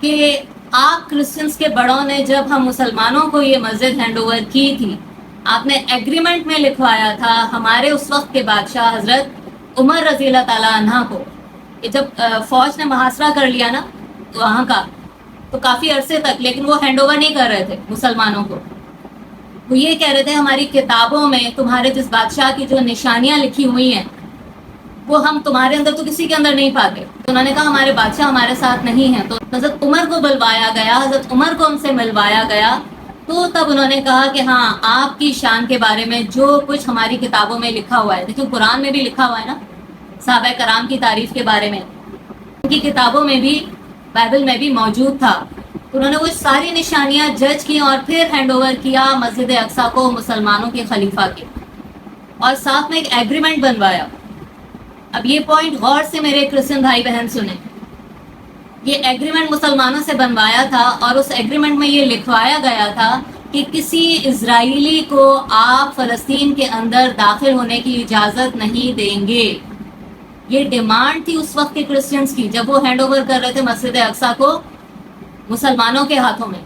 S1: کہ آپ کرسچنز کے بڑوں نے جب ہم مسلمانوں کو یہ مسجد ہینڈ اوور کی تھی، آپ نے ایگریمنٹ میں لکھوایا تھا ہمارے اس وقت کے بادشاہ حضرت عمر رضی اللہ تعالیٰ عنہ کو، کہ جب فوج نے محاصرہ کر لیا نا وہاں کا، تو کافی عرصے تک لیکن وہ ہینڈ اوور نہیں کر رہے تھے مسلمانوں کو۔ وہ یہ کہہ رہے تھے ہماری کتابوں میں تمہارے جس بادشاہ کی جو نشانیاں لکھی ہوئی ہیں وہ ہم تمہارے اندر تو کسی کے اندر نہیں پاتے۔ تو انہوں نے کہا ہمارے بادشاہ ہمارے ساتھ نہیں ہیں، تو حضرت عمر کو بلوایا گیا، حضرت عمر کو ان سے ملوایا گیا، تو تب انہوں نے کہا کہ ہاں آپ کی شان کے بارے میں جو کچھ ہماری کتابوں میں لکھا ہوا ہے، دیکھیں قرآن میں بھی لکھا ہوا ہے نا صحابہ کرام کی تعریف کے بارے میں، ان کی کتابوں میں بھی، بائبل میں بھی موجود تھا۔ انہوں نے وہ ساری نشانیاں جج کی اور پھر ہینڈ اوور کیا مسجد اقصیٰ کو مسلمانوں کے خلیفہ کے، اور ساتھ میں ایک ایگریمنٹ بنوایا۔ اب یہ پوائنٹ غور سے میرے کرسچن بھائی بہن سنیں، یہ ایگریمنٹ مسلمانوں سے بنوایا تھا اور اس ایگریمنٹ میں یہ لکھوایا گیا تھا کہ کسی اسرائیلی کو آپ فلسطین کے اندر داخل ہونے کی اجازت نہیں دیں گے۔ یہ ڈیمانڈ تھی اس وقت کے کرسچنز کی جب وہ ہینڈ اوور کر رہے تھے مسجد اقصیٰ کو مسلمانوں کے ہاتھوں میں۔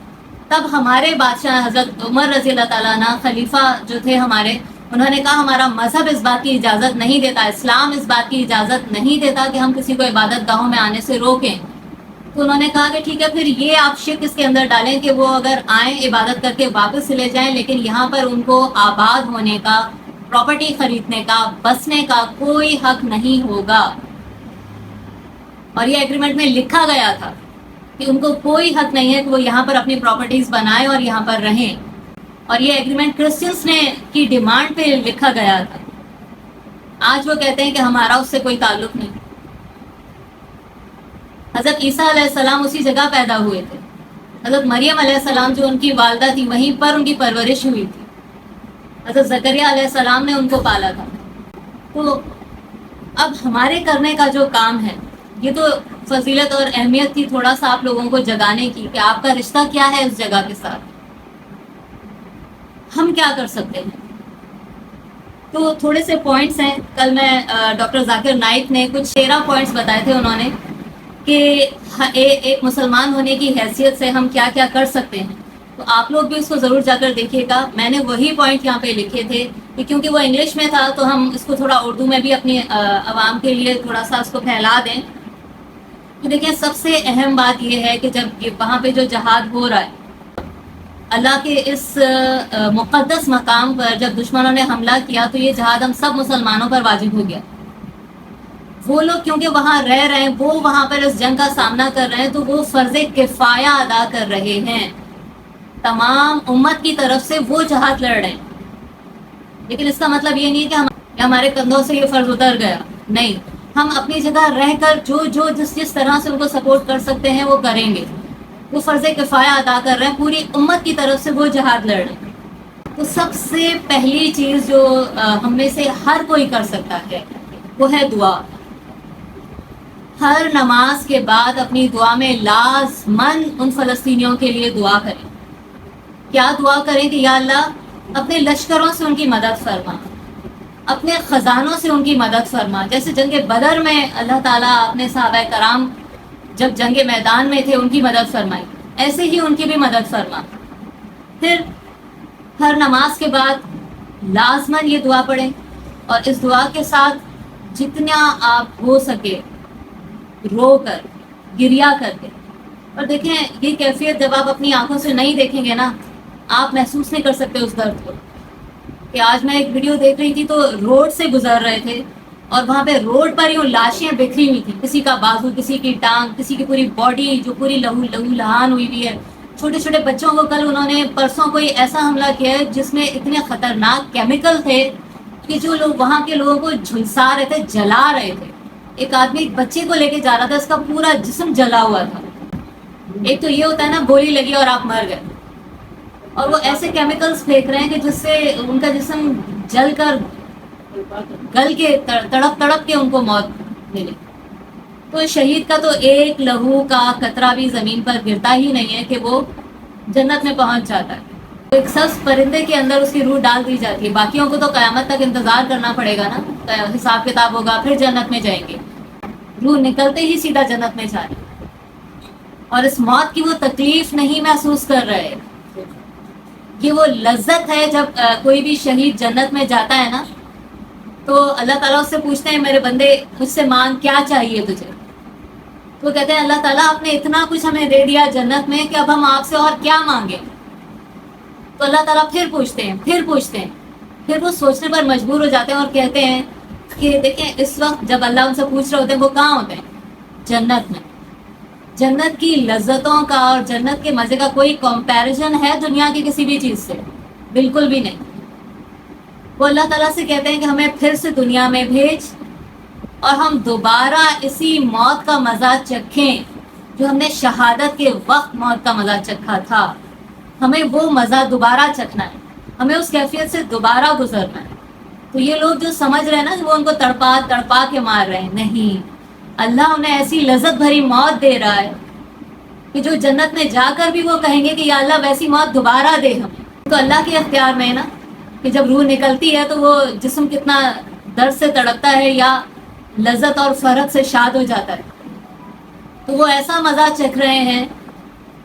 S1: تب ہمارے بادشاہ حضرت عمر رضی اللہ تعالیٰ عنہ خلیفہ جو تھے ہمارے، انہوں نے کہا ہمارا مذہب اس بات کی اجازت نہیں دیتا، اسلام اس بات کی اجازت نہیں دیتا کہ ہم کسی کو عبادت گاہوں میں آنے سے روکیں۔ تو انہوں نے کہا کہ ٹھیک ہے پھر یہ آپ شک اس کے اندر ڈالیں کہ وہ اگر آئیں عبادت کر کے واپس چلے جائیں، لیکن یہاں پر ان کو آباد ہونے کا، پراپرٹی خریدنے کا، بسنے کا کوئی حق نہیں ہوگا۔ اور یہ ایگریمنٹ میں لکھا گیا تھا کہ ان کو کوئی حق نہیں ہے کہ وہ یہاں پر اپنی پراپرٹیز بنائیں اور یہاں پر رہیں، اور یہ ایگریمنٹ کرسچنس نے کی ڈیمانڈ پہ لکھا گیا تھا۔ آج وہ کہتے ہیں کہ ہمارا اس سے کوئی تعلق نہیں۔ حضرت عیسیٰ علیہ السلام اسی جگہ پیدا ہوئے تھے، حضرت مریم علیہ السلام جو ان کی والدہ تھی وہیں پر ان کی پرورش ہوئی تھی، حضرت زکریا علیہ السلام نے ان کو پالا تھا۔ تو اب ہمارے کرنے کا جو کام ہے، یہ تو فضیلت اور اہمیت تھی تھوڑا سا آپ لوگوں کو جگانے کی کہ آپ کا رشتہ کیا ہے اس جگہ کے ساتھ، ہم کیا کر سکتے ہیں۔ تو تھوڑے سے پوائنٹس ہیں، کل میں ڈاکٹر ذاکر نائک نے کچھ 13 پوائنٹس بتائے تھے انہوں نے کہ ایک مسلمان ہونے کی حیثیت سے ہم کیا کیا کر سکتے ہیں، تو آپ لوگ بھی اس کو ضرور جا کر دیکھیے گا۔ میں نے وہی پوائنٹ یہاں پہ لکھے تھے کہ کیونکہ وہ انگلش میں تھا تو ہم اس کو تھوڑا اردو میں بھی اپنی عوام کے لیے تھوڑا سا اس کو پھیلا دیں۔ تو دیکھیں سب سے اہم بات یہ ہے کہ جب وہاں پہ جو جہاد ہو رہا ہے، اللہ کے اس مقدس مقام پر جب دشمنوں نے حملہ کیا تو یہ جہاد ہم سب مسلمانوں پر واجب ہو گیا۔ وہ لوگ کیونکہ وہاں رہ رہے ہیں، وہ وہاں پر اس جنگ کا سامنا کر رہے ہیں، تو وہ فرض کفایہ ادا کر رہے ہیں، تمام امت کی طرف سے وہ جہاد لڑ رہے ہیں۔ لیکن اس کا مطلب یہ نہیں ہے کہ ہمارے کندھوں سے یہ فرض اتر گیا، نہیں، ہم اپنی جگہ رہ کر جو جس طرح سے ان کو سپورٹ کر سکتے ہیں وہ کریں گے۔ وہ فرض کفایہ ادا کر رہے ہیں، پوری امت کی طرف سے وہ جہاد لڑ رہے ہیں۔ تو سب سے پہلی چیز جو ہم میں سے ہر کوئی کر سکتا ہے وہ ہے دعا۔ ہر نماز کے بعد اپنی دعا میں لازماً ان فلسطینیوں کے لیے دعا کریں۔ کیا دعا کریں کہ یا اللہ اپنے لشکروں سے ان کی مدد فرما، اپنے خزانوں سے ان کی مدد فرما، جیسے جنگ بدر میں اللہ تعالیٰ اپنے صحابہ کرام جب جنگ میدان میں تھے ان کی مدد فرمائی، ایسے ہی ان کی بھی مدد فرما۔ پھر ہر نماز کے بعد لازماً یہ دعا پڑھیں، اور اس دعا کے ساتھ جتنا آپ ہو سکے رو کر، گریا کر کے، اور دیکھیں یہ کیفیت جب آپ اپنی آنکھوں سے نہیں دیکھیں گے نا، آپ محسوس نہیں کر سکتے اس درد کو۔ کہ آج میں ایک ویڈیو دیکھ رہی تھی تو روڈ سے گزر رہے تھے اور وہاں پہ روڈ پر یوں لاشیں بکھری ہوئی تھیں، کسی کا بازو، کسی کی ٹانگ، کسی کی پوری باڈی جو پوری لہو لہان ہوئی ہوئی ہے۔ چھوٹے چھوٹے بچوں کو کل انہوں نے پرسوں کوئی ایسا حملہ کیا ہے جس میں اتنے خطرناک کیمیکل تھے کہ جو لوگ وہاں کے لوگوں کو جھلسا رہے تھے، جلا رہے تھے۔ ایک آدمی ایک بچے کو لے کے جا رہا تھا، اس کا پورا جسم جلا ہوا تھا۔ ایک تو یہ ہوتا ہے نا گولی لگی اور آپ مر گئے، اور وہ ایسے کیمیکلز پھینک رہے ہیں کہ جس سے ان کا جسم جل کر گل کے تڑپ تڑپ کے ان کو موت ملے. تو شہید کا تو ایک لہو کا قطرہ بھی زمین پر گرتا ہی نہیں ہے کہ وہ جنت میں پہنچ جاتا ہے. ایک سبز پرندے کے اندر اس کی روح ڈال دی جاتی ہے. باقیوں کو تو قیامت تک انتظار کرنا پڑے گا نا, حساب کتاب ہوگا, پھر جنت میں جائیں گے. روح نکلتے ہی سیدھا جنت میں جائے, اور اس موت کی وہ تکلیف نہیں محسوس کر رہے. یہ وہ لذت ہے جب کوئی بھی شہید جنت میں جاتا ہے نا, تو اللہ تعالیٰ اس سے پوچھتے ہیں میرے بندے مجھ سے مانگ کیا چاہیے تجھے. تو کہتے ہیں اللہ تعالیٰ آپ نے اتنا کچھ ہمیں دے دیا جنت میں کہ اب ہم آپ سے اور کیا مانگیں. تو اللہ تعالیٰ پھر پوچھتے ہیں, پھر وہ سوچنے پر مجبور ہو جاتے ہیں اور کہتے ہیں کہ دیکھیں اس وقت جب اللہ ان سے پوچھ رہے ہوتے ہیں وہ کہاں ہوتے ہیں؟ جنت میں. جنت کی لذتوں کا اور جنت کے مزے کا کوئی کمپیریزن ہے دنیا کی کسی بھی چیز سے؟ بالکل بھی نہیں. وہ اللہ تعالیٰ سے کہتے ہیں کہ ہمیں پھر سے دنیا میں بھیج اور ہم دوبارہ اسی موت کا مزہ چکھیں جو ہم نے شہادت کے وقت موت کا مزہ چکھا تھا. ہمیں وہ مزہ دوبارہ چکھنا ہے, ہمیں اس کیفیت سے دوبارہ گزرنا ہے. تو یہ لوگ جو سمجھ رہے ہیں نا کہ وہ ان کو تڑپا تڑپا کے مار رہے ہیں, نہیں, اللہ انہیں ایسی لذت بھری موت دے رہا ہے کہ جو جنت میں جا کر بھی وہ کہیں گے کہ یا اللہ ویسی موت دوبارہ دے ہمیں. تو اللہ کے اختیار میں ہے نا کہ جب روح نکلتی ہے تو وہ جسم کتنا درد سے تڑپتا ہے یا لذت اور فرحت سے شاد ہو جاتا ہے. تو وہ ایسا مزہ چکھ رہے ہیں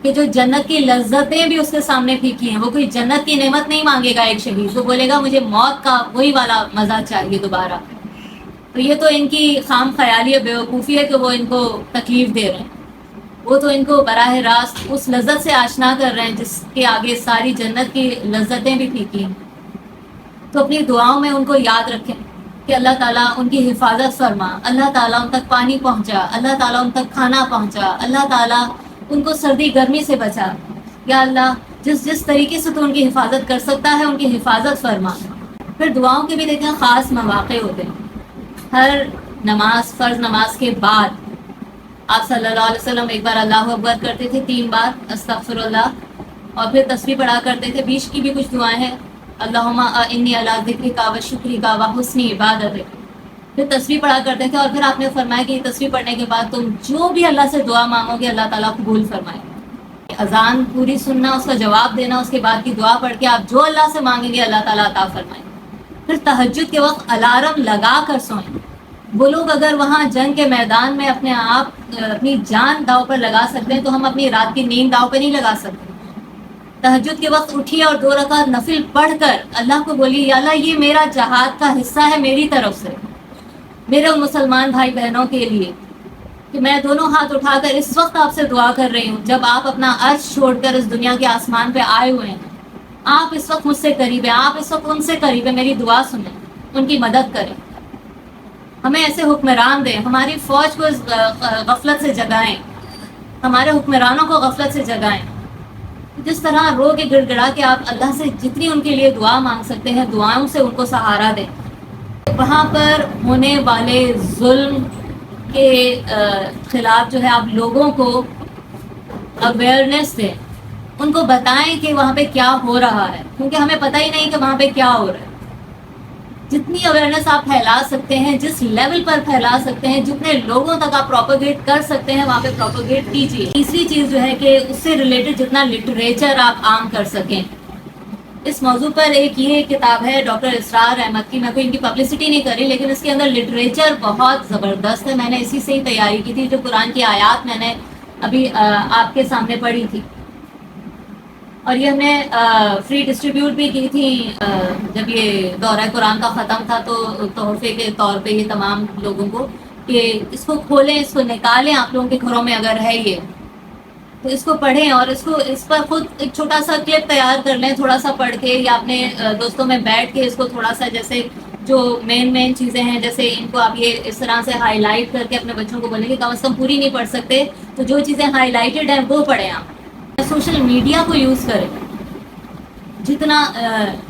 S1: کہ جو جنت کی لذتیں بھی اس کے سامنے پھیکی ہیں. وہ کوئی جنت کی نعمت نہیں مانگے گا ایک شہید, وہ بولے گا مجھے موت کا وہی والا مزہ چاہیے دوبارہ. تو یہ تو ان کی خام خیالی ہے, بیوقوفی ہے کہ وہ ان کو تکلیف دے رہے ہیں. وہ تو ان کو براہ راست اس لذت سے آشنا کر رہے ہیں جس کے آگے ساری جنت کی لذتیں بھی پھیکی ہیں. تو اپنی دعاؤں میں ان کو یاد رکھیں کہ اللہ تعالیٰ ان کی حفاظت فرما, اللہ تعالیٰ ان تک پانی پہنچا, اللہ تعالیٰ ان تک کھانا پہنچا, اللہ تعالیٰ ان کو سردی گرمی سے بچا. یا اللہ جس طریقے سے تو ان کی حفاظت کر سکتا ہے ان کی حفاظت فرما. پھر دعاؤں کے بھی دیکھیں خاص مواقع ہوتے ہیں. ہر نماز, فرض نماز کے بعد آپ صلی اللہ علیہ وسلم ایک بار اللہ اکبر کرتے تھے, 3 بار استغفر اللہ, اور پھر تسبیح پڑھا کرتے تھے. بیچ کی بھی کچھ دعائیں ہیں, اللہم انی علی ذکرک و شکرک و حسن عبادتک. پھر تسبیح پڑھا کرتے تھے, اور پھر آپ نے فرمایا کہ تسبیح پڑھنے کے بعد تم جو بھی اللہ سے دعا مانگو گے اللہ تعالیٰ قبول فرمائے. اذان پوری سننا, اس کا جواب دینا, اس کے بعد کی دعا پڑھ کے آپ جو اللہ سے مانگیں گے اللہ تعالیٰ عطا فرمائے. پھر تہجد کے وقت الارم لگا کر سوئیں. وہ لوگ اگر وہاں جنگ کے میدان میں اپنی جان داؤ پر لگا سکتے ہیں تو ہم اپنی رات کی نیند داؤ پہ نہیں لگا سکتے. تہجد کے وقت اٹھیے اور 2 رکعت نفل پڑھ کر اللہ کو بولیے یا اللہ یہ میرا جہاد کا حصہ ہے میری طرف سے, میرے مسلمان بھائی بہنوں کے لیے, کہ میں دونوں ہاتھ اٹھا کر اس وقت آپ سے دعا کر رہی ہوں جب آپ اپنا عرش چھوڑ کر اس دنیا کے آسمان پہ آئے ہوئے ہیں. آپ اس وقت مجھ سے قریب ہیں, آپ اس وقت ان سے قریب ہیں, میری دعا سنیں, ان کی مدد کریں. ہمیں ایسے حکمران دیں, ہماری فوج کو غفلت سے جگائیں, ہمارے حکمرانوں کو غفلت سے جگائیں. جس طرح رو کے گڑ گڑا کے آپ اللہ سے جتنی ان کے لیے دعا مانگ سکتے ہیں دعاؤں سے ان کو سہارا دیں. وہاں پر ہونے والے ظلم کے خلاف جو ہے آپ لوگوں کو اویئرنیس دیں, ان کو بتائیں کہ وہاں پہ کیا ہو رہا ہے, کیونکہ ہمیں پتہ ہی نہیں کہ وہاں پہ کیا ہو رہا ہے. جتنی اویئرنیس آپ پھیلا سکتے ہیں, جس لیول پر پھیلا سکتے ہیں, جتنے لوگوں تک آپ پروپیگیٹ کر سکتے ہیں وہاں پہ پروپیگیٹ کیجیے. تیسری چیز جو ہے کہ اس سے ریلیٹڈ جتنا لٹریچر آپ عام کر سکیں. اس موضوع پر ایک یہ کتاب ہے ڈاکٹر اسرار احمد کی, میں کوئی ان کی پبلسٹی نہیں کری لیکن اس کے اندر لٹریچر بہت زبردست ہے. میں نے اسی سے ہی تیاری کی تھی, جو قرآن کی آیات میں نے ابھی آپ کے سامنے پڑھی تھی, اور یہ ہم نے فری ڈسٹریبیوٹ بھی کی تھی جب یہ دورہ قرآن کا ختم تھا, تو تحفے کے طور پہ یہ تمام لوگوں کو کہ اس کو کھولیں, اس کو نکالیں, آپ لوگوں کے گھروں میں اگر ہے یہ تو اس کو پڑھیں, اور اس پر خود ایک چھوٹا سا کلپ تیار کر لیں, تھوڑا سا پڑھ کے, یا اپنے دوستوں میں بیٹھ کے اس کو تھوڑا سا, جیسے جو مین چیزیں ہیں جیسے ان کو آپ یہ اس طرح سے ہائی لائٹ کر کے اپنے بچوں کو بولیں کہ کم از کم پوری نہیں پڑھ سکتے تو جو چیزیں ہائی لائٹڈ ہیں وہ پڑھیں. آپ سوشل میڈیا کو یوز کریں جتنا.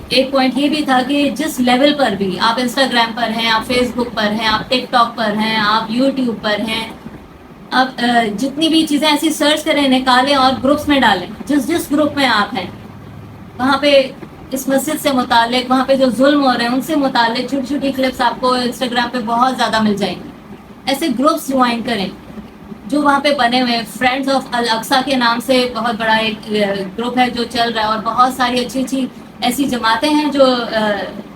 S1: ایک پوائنٹ یہ بھی تھا کہ جس لیول پر بھی آپ انسٹاگرام پر ہیں, آپ فیس بک پر ہیں, آپ ٹک ٹاک پر ہیں, آپ یوٹیوب پر ہیں, آپ جتنی بھی چیزیں ایسی سرچ کریں, نکالیں اور گروپس میں ڈالیں. جس گروپ میں آپ ہیں وہاں پہ اس مسجد سے متعلق، وہاں پہ جو ظلم ہو رہے ہیں ان سے متعلق چھوٹی چھوٹی کلپس آپ کو انسٹاگرام پہ بہت زیادہ مل جائیں گی. ایسے گروپس جوائن کریں جو وہاں پہ بنے ہوئے. فرینڈز آف الاقصیٰ کے نام سے بہت بڑا ایک گروپ ہے جو چل رہا ہے، اور بہت ساری اچھی اچھی ایسی جماعتیں ہیں جو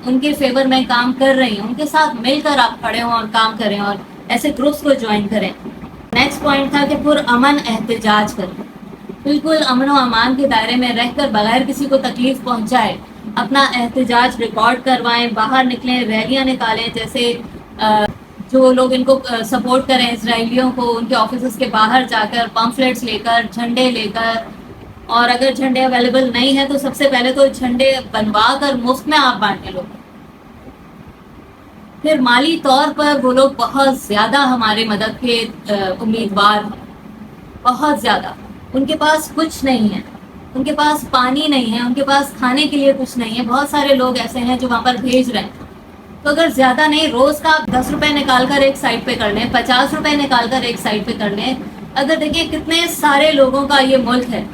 S1: ان کے فیور میں کام کر رہی ہیں. ان کے ساتھ مل کر آپ کھڑے ہوں اور کام کریں، اور ایسے گروپس کو جوائن کریں. نیکسٹ پوائنٹ تھا کہ پرامن احتجاج کریں. بالکل امن و امان کے دائرے میں رہ کر بغیر کسی کو تکلیف پہنچائے اپنا احتجاج ریکارڈ کروائیں، باہر نکلیں، ریلیاں نکالیں. جیسے جو لوگ ان کو سپورٹ کریں اسرائیلیوں کو، ان کے آفیسز کے باہر جا کر پمفلیٹس لے کر، جھنڈے لے کر. اور اگر جھنڈے اویلیبل نہیں ہیں تو سب سے پہلے تو جھنڈے بنوا کر مفت میں آپ بانٹیں لوگ. پھر مالی طور پر وہ لوگ بہت زیادہ ہماری مدد کے امیدوار ہیں، بہت زیادہ. ان کے پاس کچھ نہیں ہے، ان کے پاس پانی نہیں ہے، ان کے پاس کھانے کے لیے کچھ نہیں ہے. بہت سارے لوگ ایسے ہیں جو وہاں پر بھیج رہے ہیں. تو اگر زیادہ نہیں، روز کا آپ 10 روپے نکال کر ایک سائٹ پہ کر لیں، 50 روپے نکال کر ایک سائٹ پہ کر لیں. اگر دیکھیں کتنے سارے لوگوں کا یہ ملک ہے،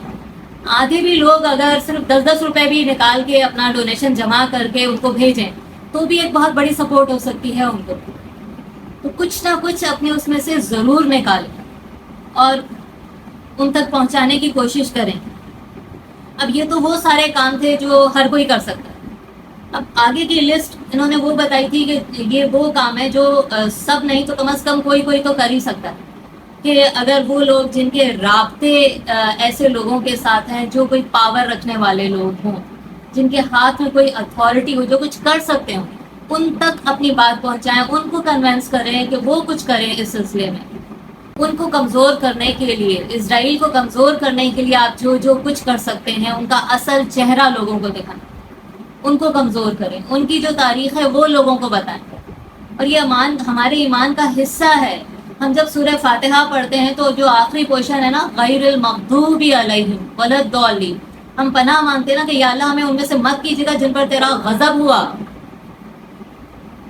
S1: آدھے بھی لوگ اگر صرف 10 روپے بھی نکال کے اپنا ڈونیشن جمع کر کے ان کو بھیجیں تو بھی ایک بہت بڑی سپورٹ ہو سکتی ہے ان کو. تو کچھ نہ کچھ اپنے اس میں سے ضرور نکالیں اور ان تک پہنچانے کی کوشش کریں. اب یہ تو وہ سارے کام تھے جو ہر کوئی کر سکتا ہے. اب آگے کی لسٹ انہوں نے وہ بتائی تھی کہ یہ وہ کام ہے جو سب نہیں تو کم از کم کوئی کوئی تو کر ہی سکتا ہے. کہ اگر وہ لوگ جن کے رابطے ایسے لوگوں کے ساتھ ہیں جو کوئی پاور رکھنے والے لوگ ہوں، جن کے ہاتھ میں کوئی اتھارٹی ہو، جو کچھ کر سکتے ہوں، ان تک اپنی بات پہنچائیں، ان کو کنونس کریں کہ وہ کچھ کریں اس سلسلے میں. ان کو کمزور کرنے کے لیے، اسرائیل کو کمزور کرنے کے لیے آپ جو کچھ کر سکتے ہیں ان کا اصل چہرہ لوگوں کو دکھائیں، ان کو کمزور کریں، ان کی جو تاریخ ہے وہ لوگوں کو بتائیں. اور یہ ہمارے ایمان کا حصہ ہے. ہم جب سورہ فاتحہ پڑھتے ہیں تو جو آخری پورشن ہے نا، غیر المغضوب علیہم ولا الضالین، ہم پناہ مانگتے ہیں نا کہ یا اللہ ہمیں ان میں سے مت کیجیے گا جن پر تیرا غضب ہوا.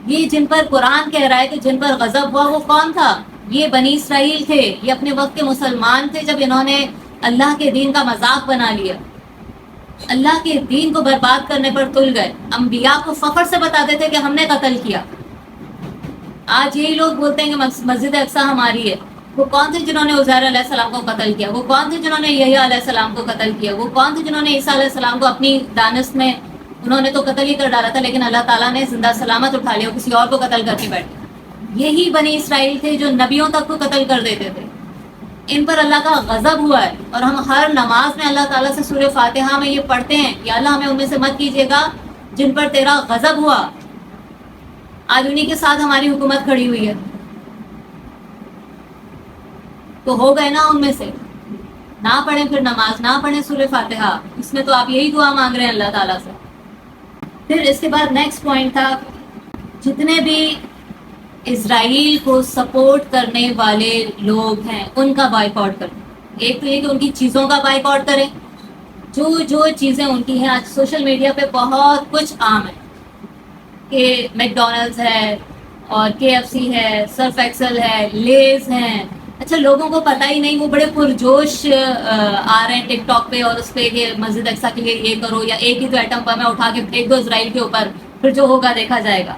S1: یہ جن پر قرآن کہہ رہا ہے کہ جن پر غضب ہوا وہ کون تھا؟ یہ بنی اسرائیل تھے. یہ اپنے وقت کے مسلمان تھے جب انہوں نے اللہ کے دین کا مذاق بنا لیا، اللہ کے دین کو برباد کرنے پر تل گئے. انبیاء کو فخر سے بتاتے تھے کہ ہم نے قتل کیا. آج یہی لوگ بولتے ہیں کہ مسجد اقصیٰ ہماری ہے. وہ کون تھے جنہوں نے عزیر علیہ السلام کو قتل کیا؟ وہ کون تھے جنہوں نے یحییٰ علیہ السلام کو قتل کیا؟ وہ کون تھے جنہوں نے عیسیٰ علیہ السلام کو اپنی دانست میں، انہوں نے تو قتل ہی کر ڈالا تھا لیکن اللہ تعالیٰ نے زندہ سلامت اٹھا لیا، کسی اور کو قتل کر کے بیٹھے. یہی بنی اسرائیل تھے جو نبیوں تک کو قتل کر دیتے تھے. ان پر اللہ کا غضب ہوا ہے. اور ہم ہر نماز میں اللہ تعالیٰ سے سورہ فاتحہ میں یہ پڑھتے ہیں یا اللہ ہمیں ان میں سے مت کیجیے گا جن پر تیرا غضب ہوا. آج انہی کے ساتھ ہماری حکومت کھڑی ہوئی ہے، تو ہو گئے نا ان میں سے. نہ پڑھیں پھر نماز، نہ پڑھیں سورہ فاتحہ، اس میں تو آپ یہی دعا مانگ رہے ہیں اللہ تعالیٰ سے. پھر اس کے بعد نیکسٹ پوائنٹ تھا جتنے بھی اسرائیل کو سپورٹ کرنے والے لوگ ہیں ان کا بائیکاٹ کریں. ایک تو یہ کہ ان کی چیزوں کا بائیکاٹ کریں، جو چیزیں ان کی ہیں. آج سوشل میڈیا پہ بہت کچھ عام ہے کہ میک ڈونلڈز ہے اور KFC ہے، سرف ایکسل ہے، لیز ہیں. اچھا لوگوں کو پتہ ہی نہیں، وہ بڑے پرجوش آ رہے ہیں ٹک ٹاک پہ اور اس پہ کہ مسجد اقصیٰ کے لیے یہ کرو، یا ایک ہی تو ایٹم بم ہے اٹھا کے پھینک دو اسرائیل کے اوپر، پھر جو ہوگا دیکھا جائے گا.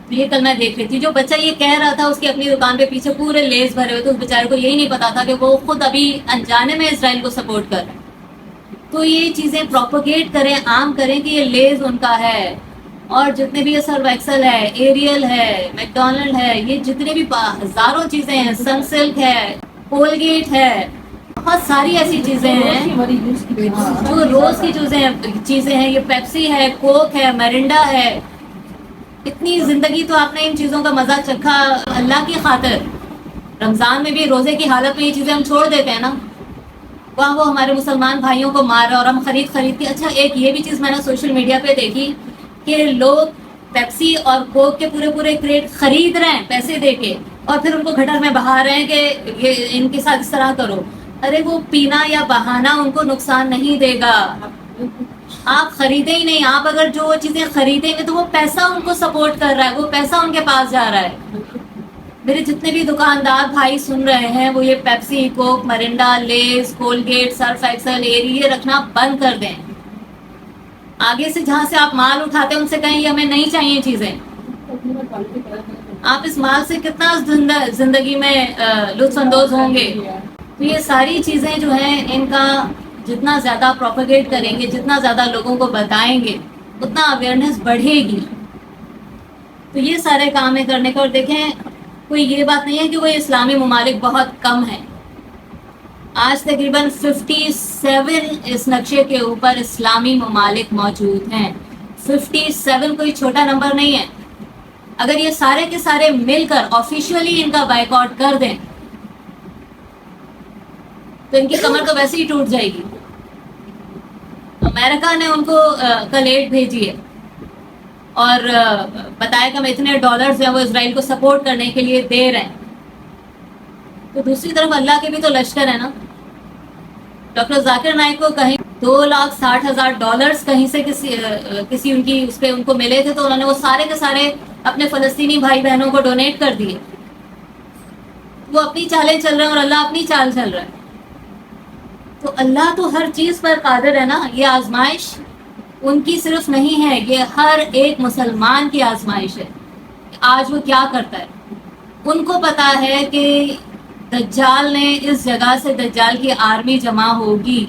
S1: تو یہ کل میں دیکھ رہی تھی، جو بچہ یہ کہہ رہا تھا اس کی اپنی دکان پہ پیچھے پورے لیز بھرے ہوئے تھے. اس بیچارے کو یہی نہیں پتا تھا کہ وہ خود ابھی انجانے میں اسرائیل کو سپورٹ کر رہے ہیں. تو یہ چیزیں پروپوگیٹ کریں، عام کریں کہ یہ لیز ان کا ہے. اور جتنے بھی یہ سرف ایکسل ہے، ایریل ہے، میک ڈونلڈ ہے، یہ جتنے بھی ہزاروں چیزیں ہیں، سن سلک ہے، کولگیٹ ہے، بہت ساری ایسی چیزیں ہیں جو روز کی چیزیں ہیں. یہ پیپسی ہے، کوک ہے، مرنڈا ہے. اتنی زندگی تو آپ نے ان چیزوں کا مزہ چکھا اللہ کی خاطر. رمضان میں بھی روزے کی حالت میں یہ چیزیں ہم چھوڑ دیتے ہیں نا. وہاں وہ ہمارے مسلمان بھائیوں کو مار رہا اور ہم خرید کے. اچھا ایک یہ بھی چیز میں نے سوشل میڈیا پہ دیکھی کہ لوگ پیپسی اور کوک کے پورے کریٹ خرید رہے ہیں پیسے دے کے، اور پھر ان کو گٹر میں بہا رہے ہیں کہ یہ ان کے ساتھ اس طرح کرو. ارے وہ پینا یا بہانا ان کو نقصان نہیں دے گا، آپ خریدیں ہی نہیں. آپ اگر جو چیزیں خریدیں گے تو وہ پیسہ ان کو سپورٹ کر رہا ہے، وہ پیسہ ان کے پاس جا رہا ہے. میرے جتنے بھی دکاندار بھائی سن رہے ہیں وہ یہ Pepsi, Coke, Mirinda, Lays, Colgate, Surf Excel, Ariel یہ رکھنا بند کر دیں. آگے سے جہاں سے آپ مال اٹھاتے ہیں ان سے کہیں یہ ہمیں نہیں چاہیے چیزیں. آپ اس مال سے کتنا زندگی میں لطف اندوز ہوں گے. تو یہ ساری چیزیں جو ہیں ان کا جتنا زیادہ پروپیگیٹ کریں گے، جتنا زیادہ لوگوں کو بتائیں گے، اتنا اویئرنیس بڑھے گی. تو یہ سارے کام ہیں کرنے کو. اور دیکھیں کوئی یہ بات نہیں ہے کہ وہ اسلامی ممالک بہت کم ہیں. آج تقریباً 57 اس نقشے کے اوپر اسلامی ممالک موجود ہیں. 57 کوئی چھوٹا نمبر نہیں ہے. اگر یہ سارے کے سارے مل کر آفیشیلی ان کا بائیکاٹ کر دیں تو ان کی کمر تو ویسے ہی ٹوٹ جائے گی. امریکہ نے ان کو کلیٹ بھیجی ہے اور بتایا کہ ہم اتنے ڈالرز ہیں وہ اسرائیل کو سپورٹ کرنے کے لیے دے رہے ہیں. تو دوسری طرف اللہ کے بھی تو لشکر ہے نا. ڈاکٹر ذاکر نائک کو کہیں $2,60,000 کہیں سے کسی ان کی اس پہ ان کو ملے تھے، تو انہوں نے وہ سارے کے سارے اپنے فلسطینی بھائی بہنوں کو ڈونیٹ کر دیے. وہ اپنی چالیں چل رہے ہیں اور اللہ اپنی چال چل رہا ہے. تو اللہ تو ہر چیز پر قادر ہے نا. یہ آزمائش ان کی صرف نہیں ہے، یہ ہر ایک مسلمان کی آزمائش ہے. آج وہ کیا کرتا ہے. ان کو پتا ہے کہ دجال نے اس جگہ سے دجال کی آرمی جمع ہوگی.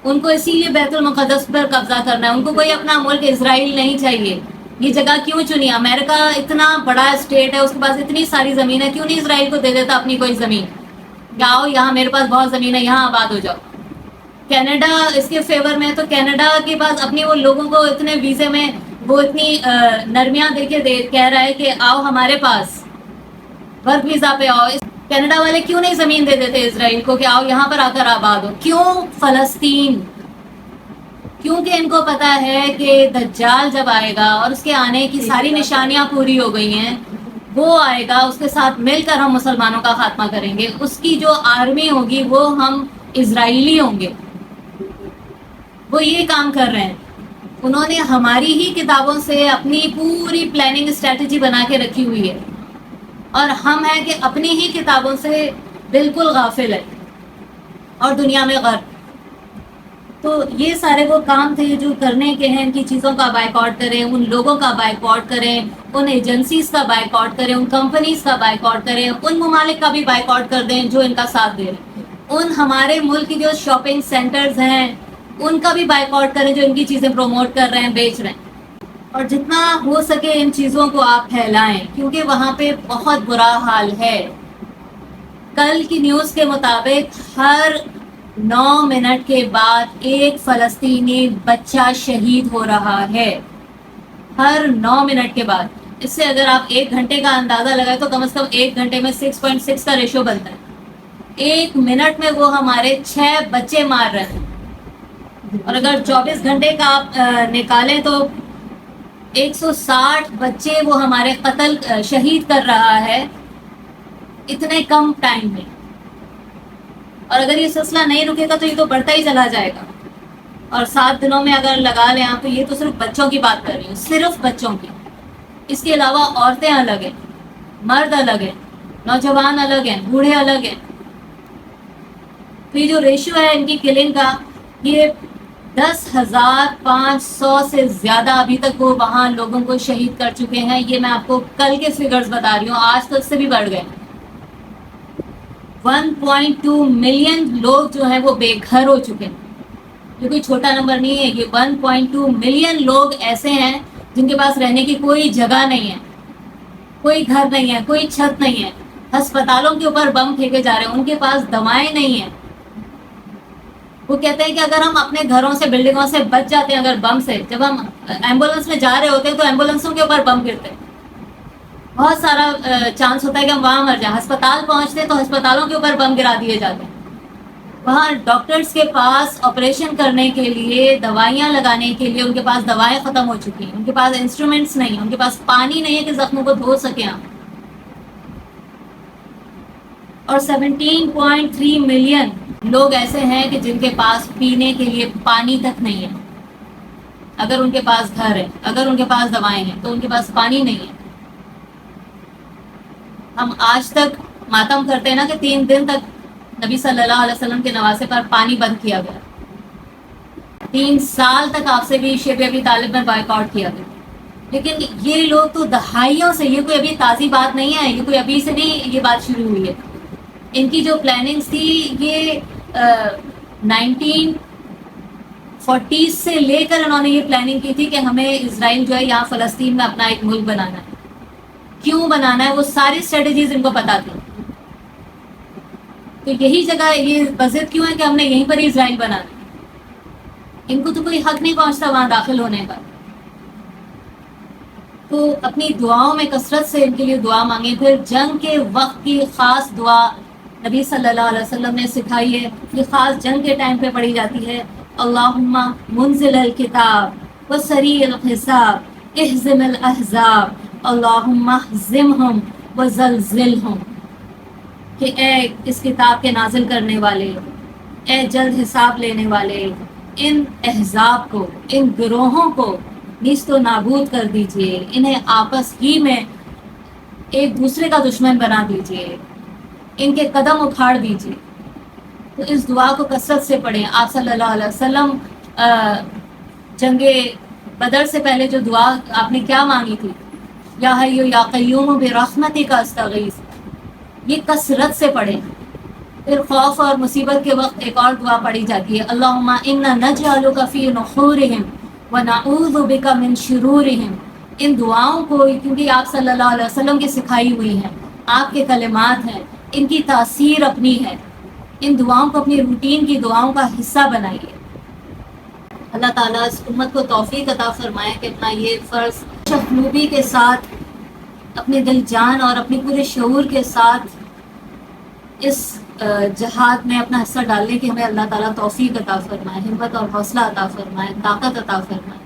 S1: ان کو اسی لیے بیت المقدس پر قبضہ کرنا ہے. ان کو کوئی اپنا ملک اسرائیل نہیں چاہیے. یہ جگہ کیوں چنی؟ امریکہ اتنا بڑا اسٹیٹ ہے، اس کے پاس اتنی ساری زمین ہے، کیوں نہیں اسرائیل کو دے دیتا اپنی کوئی زمین؟ آؤ یہاں میرے پاس بہت زمین ہے، یہاں آباد ہو جاؤ. کینیڈا اس کے فیور میں ہے، تو کینیڈا کے پاس اپنی وہ لوگوں کو اتنے ویزے میں وہ اتنی نرمیاں دے کے کہہ رہا ہے کہ آؤ ہمارے پاس ورک ویزا پہ آؤ. کینیڈا والے کیوں نہیں زمین دے دیتے اسرائیل کو کہ آؤ یہاں پر آ کر آباد ہو؟ کیوں فلسطین؟ کیونکہ ان کو پتا ہے کہ دجال جب آئے گا اور اس کے آنے کی ساری نشانیاں پوری ہو گئی ہیں، وہ آئے گا، اس کے ساتھ مل کر ہم مسلمانوں کا خاتمہ کریں گے. اس کی جو آرمی ہوگی وہ ہم اسرائیلی ہوں گے. وہ یہ کام کر رہے ہیں. انہوں نے ہماری ہی کتابوں سے اپنی پوری پلاننگ اسٹریٹجی بنا کے رکھی ہوئی ہے، اور ہم ہیں کہ اپنی ہی کتابوں سے بالکل غافل ہے اور دنیا میں غرق. تو یہ سارے وہ کام تھے جو کرنے کے ہیں. ان کی چیزوں کا بائیکاٹ کریں، ان لوگوں کا بائیکاٹ کریں، ان ایجنسیز کا بائیکاٹ کریں، ان کمپنیز کا بائیکاٹ کریں، ان ممالک کا بھی بائیکاٹ کر دیں جو ان کا ساتھ دے رہے ہیں. ان ہمارے ملک کی جو شاپنگ سینٹرز ہیں ان کا بھی بائیکاٹ کریں جو ان کی چیزیں پروموٹ کر رہے ہیں، بیچ رہے ہیں. اور جتنا ہو سکے ان چیزوں کو آپ پھیلائیں، کیونکہ وہاں پہ بہت برا حال ہے. کل کی نیوز کے مطابق ہر 9 منٹ کے بعد ایک فلسطینی بچہ شہید ہو رہا ہے. ہر 9 منٹ کے بعد. اس سے اگر آپ 1 گھنٹے کا اندازہ لگائیں تو کم از کم 1 گھنٹے میں 6.6 کا ریشو بنتا ہے. 1 منٹ میں وہ ہمارے 6 بچے مار رہے ہیں. اور اگر 24 گھنٹے کا آپ نکالیں تو 160 بچے وہ ہمارے قتل شہید کر رہا ہے اتنے کم ٹائم میں. اور اگر یہ سلسلہ نہیں رکے گا تو یہ تو بڑھتا ہی چلا جائے گا. اور 7 دنوں میں اگر لگا لیں آپ، تو یہ تو صرف بچوں کی بات کر رہی ہوں، صرف بچوں کی. اس کے علاوہ عورتیں الگ ہیں، مرد الگ ہیں، نوجوان الگ ہیں، بوڑھے الگ ہیں. تو یہ جو ریشو ہے ان کی کلنگ کا، یہ 10,500 سے زیادہ ابھی تک وہ وہاں لوگوں کو شہید کر چکے ہیں. یہ میں آپ کو کل کے فگرز بتا رہی ہوں، آج تک سے بھی بڑھ گئے. 1.2 ملین لوگ جو ہیں وہ بے گھر ہو چکے ہیں. یہ کوئی چھوٹا نمبر نہیں ہے. یہ 1.2 ملین لوگ ایسے ہیں جن کے پاس رہنے کی کوئی جگہ نہیں ہے، کوئی گھر نہیں ہے، کوئی چھت نہیں ہے. ہسپتالوں کے اوپر بم پھینکے جا رہے ہیں، ان کے پاس دوائیں نہیں ہیں. وہ کہتے ہیں کہ اگر ہم اپنے گھروں سے، بلڈنگوں سے بچ جاتے ہیں اگر بم سے، جب ہم ایمبولینس میں جا رہے ہوتے ہیں تو ایمبولینسوں کے اوپر بم گرتے ہیں. بہت سارا چانس ہوتا ہے کہ ہم وہاں مر جائیں. ہسپتال پہنچتے ہیں تو ہسپتالوں کے اوپر بم گرا دیے جاتے ہیں. وہاں ڈاکٹرز کے پاس آپریشن کرنے کے لیے، دوائیاں لگانے کے لیے ان کے پاس دوائیں ختم ہو چکی ہیں، ان کے پاس انسٹرومنٹس نہیں ہیں، ان کے پاس پانی نہیں ہے کہ زخموں کو دھو سکیں آپ. اور 17.3 ملین لوگ ایسے ہیں کہ جن کے پاس پینے کے لیے پانی تک نہیں ہے. اگر ان کے پاس گھر ہے، اگر ان کے پاس دوائیں ہیں، تو ان کے پاس پانی نہیں ہے. ہم آج تک ماتم کرتے ہیں نا کہ 3 دن تک نبی صلی اللہ علیہ وسلم کے نواسے پر پانی بند کیا گیا. 3 سال تک آپ سے بھی شیب ابی طالب میں بائیکاٹ کیا گیا، لیکن یہ لوگ تو دہائیوں سے، یہ کوئی ابھی تازی بات نہیں ہے، یہ کوئی ابھی سے نہیں یہ بات شروع ہوئی ہے. ان کی جو پلاننگز تھی یہ 1940 سے لے کر انہوں نے یہ پلاننگ کی تھی کہ ہمیں اسرائیل جو ہے یہاں فلسطین میں اپنا ایک ملک بنانا ہے. کیوں بنانا ہے وہ ساری اسٹریٹجیز ان کو پتا تھی. تو یہی جگہ یہ بضد کیوں ہے کہ ہم نے یہیں پر ہی اسرائیل بنانا ہے. ان کو تو کوئی حق نہیں پہنچتا وہاں داخل ہونے کا. تو اپنی دعاؤں میں کثرت سے ان کے لیے دعا مانگیں. پھر جنگ کے وقت کی خاص دعا نبی صلی اللہ علیہ وسلم نے سکھائی ہے، یہ خاص جنگ کے ٹائم پہ پڑھی جاتی ہے. اللہم منزل الکتاب وسریع الحساب اہزم الاحزاب اللہم اہزمہم وزلزلہم، کہ اے اس کتاب کے نازل کرنے والے، اے جلد حساب لینے والے، ان احزاب کو، ان گروہوں کو نیست و نابود کر دیجئے، انہیں آپس ہی میں ایک دوسرے کا دشمن بنا دیجئے، ان کے قدم اکھاڑ دیجئے. تو اس دعا کو کثرت سے پڑھیں. آپ صلی اللہ علیہ وسلم جنگ بدر سے پہلے جو دعا آپ نے کیا مانگی تھی، یا حی یا قیوم برحمتک استغیث، یہ کثرت سے پڑھیں. پھر خوف اور مصیبت کے وقت ایک اور دعا پڑھی جاتی ہے، اللہم انا نجعلک فی نحورہم ونعوذ بک من شرورہم. ان دعاؤں کو کیونکہ آپ صلی اللہ علیہ وسلم کی سکھائی ہوئی ہیں، آپ کے کلمات ہیں، ان کی تاثیر اپنی ہے، ان دعاؤں کو اپنی روٹین کی دعاؤں کا حصہ بنائیے. اللہ تعالیٰ اس امت کو توفیق عطا فرمائے کہ اپنا یہ فرض شخلوبی کے ساتھ، اپنے دل جان اور اپنے پورے شعور کے ساتھ اس جہاد میں اپنا حصہ ڈالنے کی ہمیں اللہ تعالیٰ توفیق عطا فرمائے، ہمت اور حوصلہ عطا فرمائے، طاقت عطا فرمائے.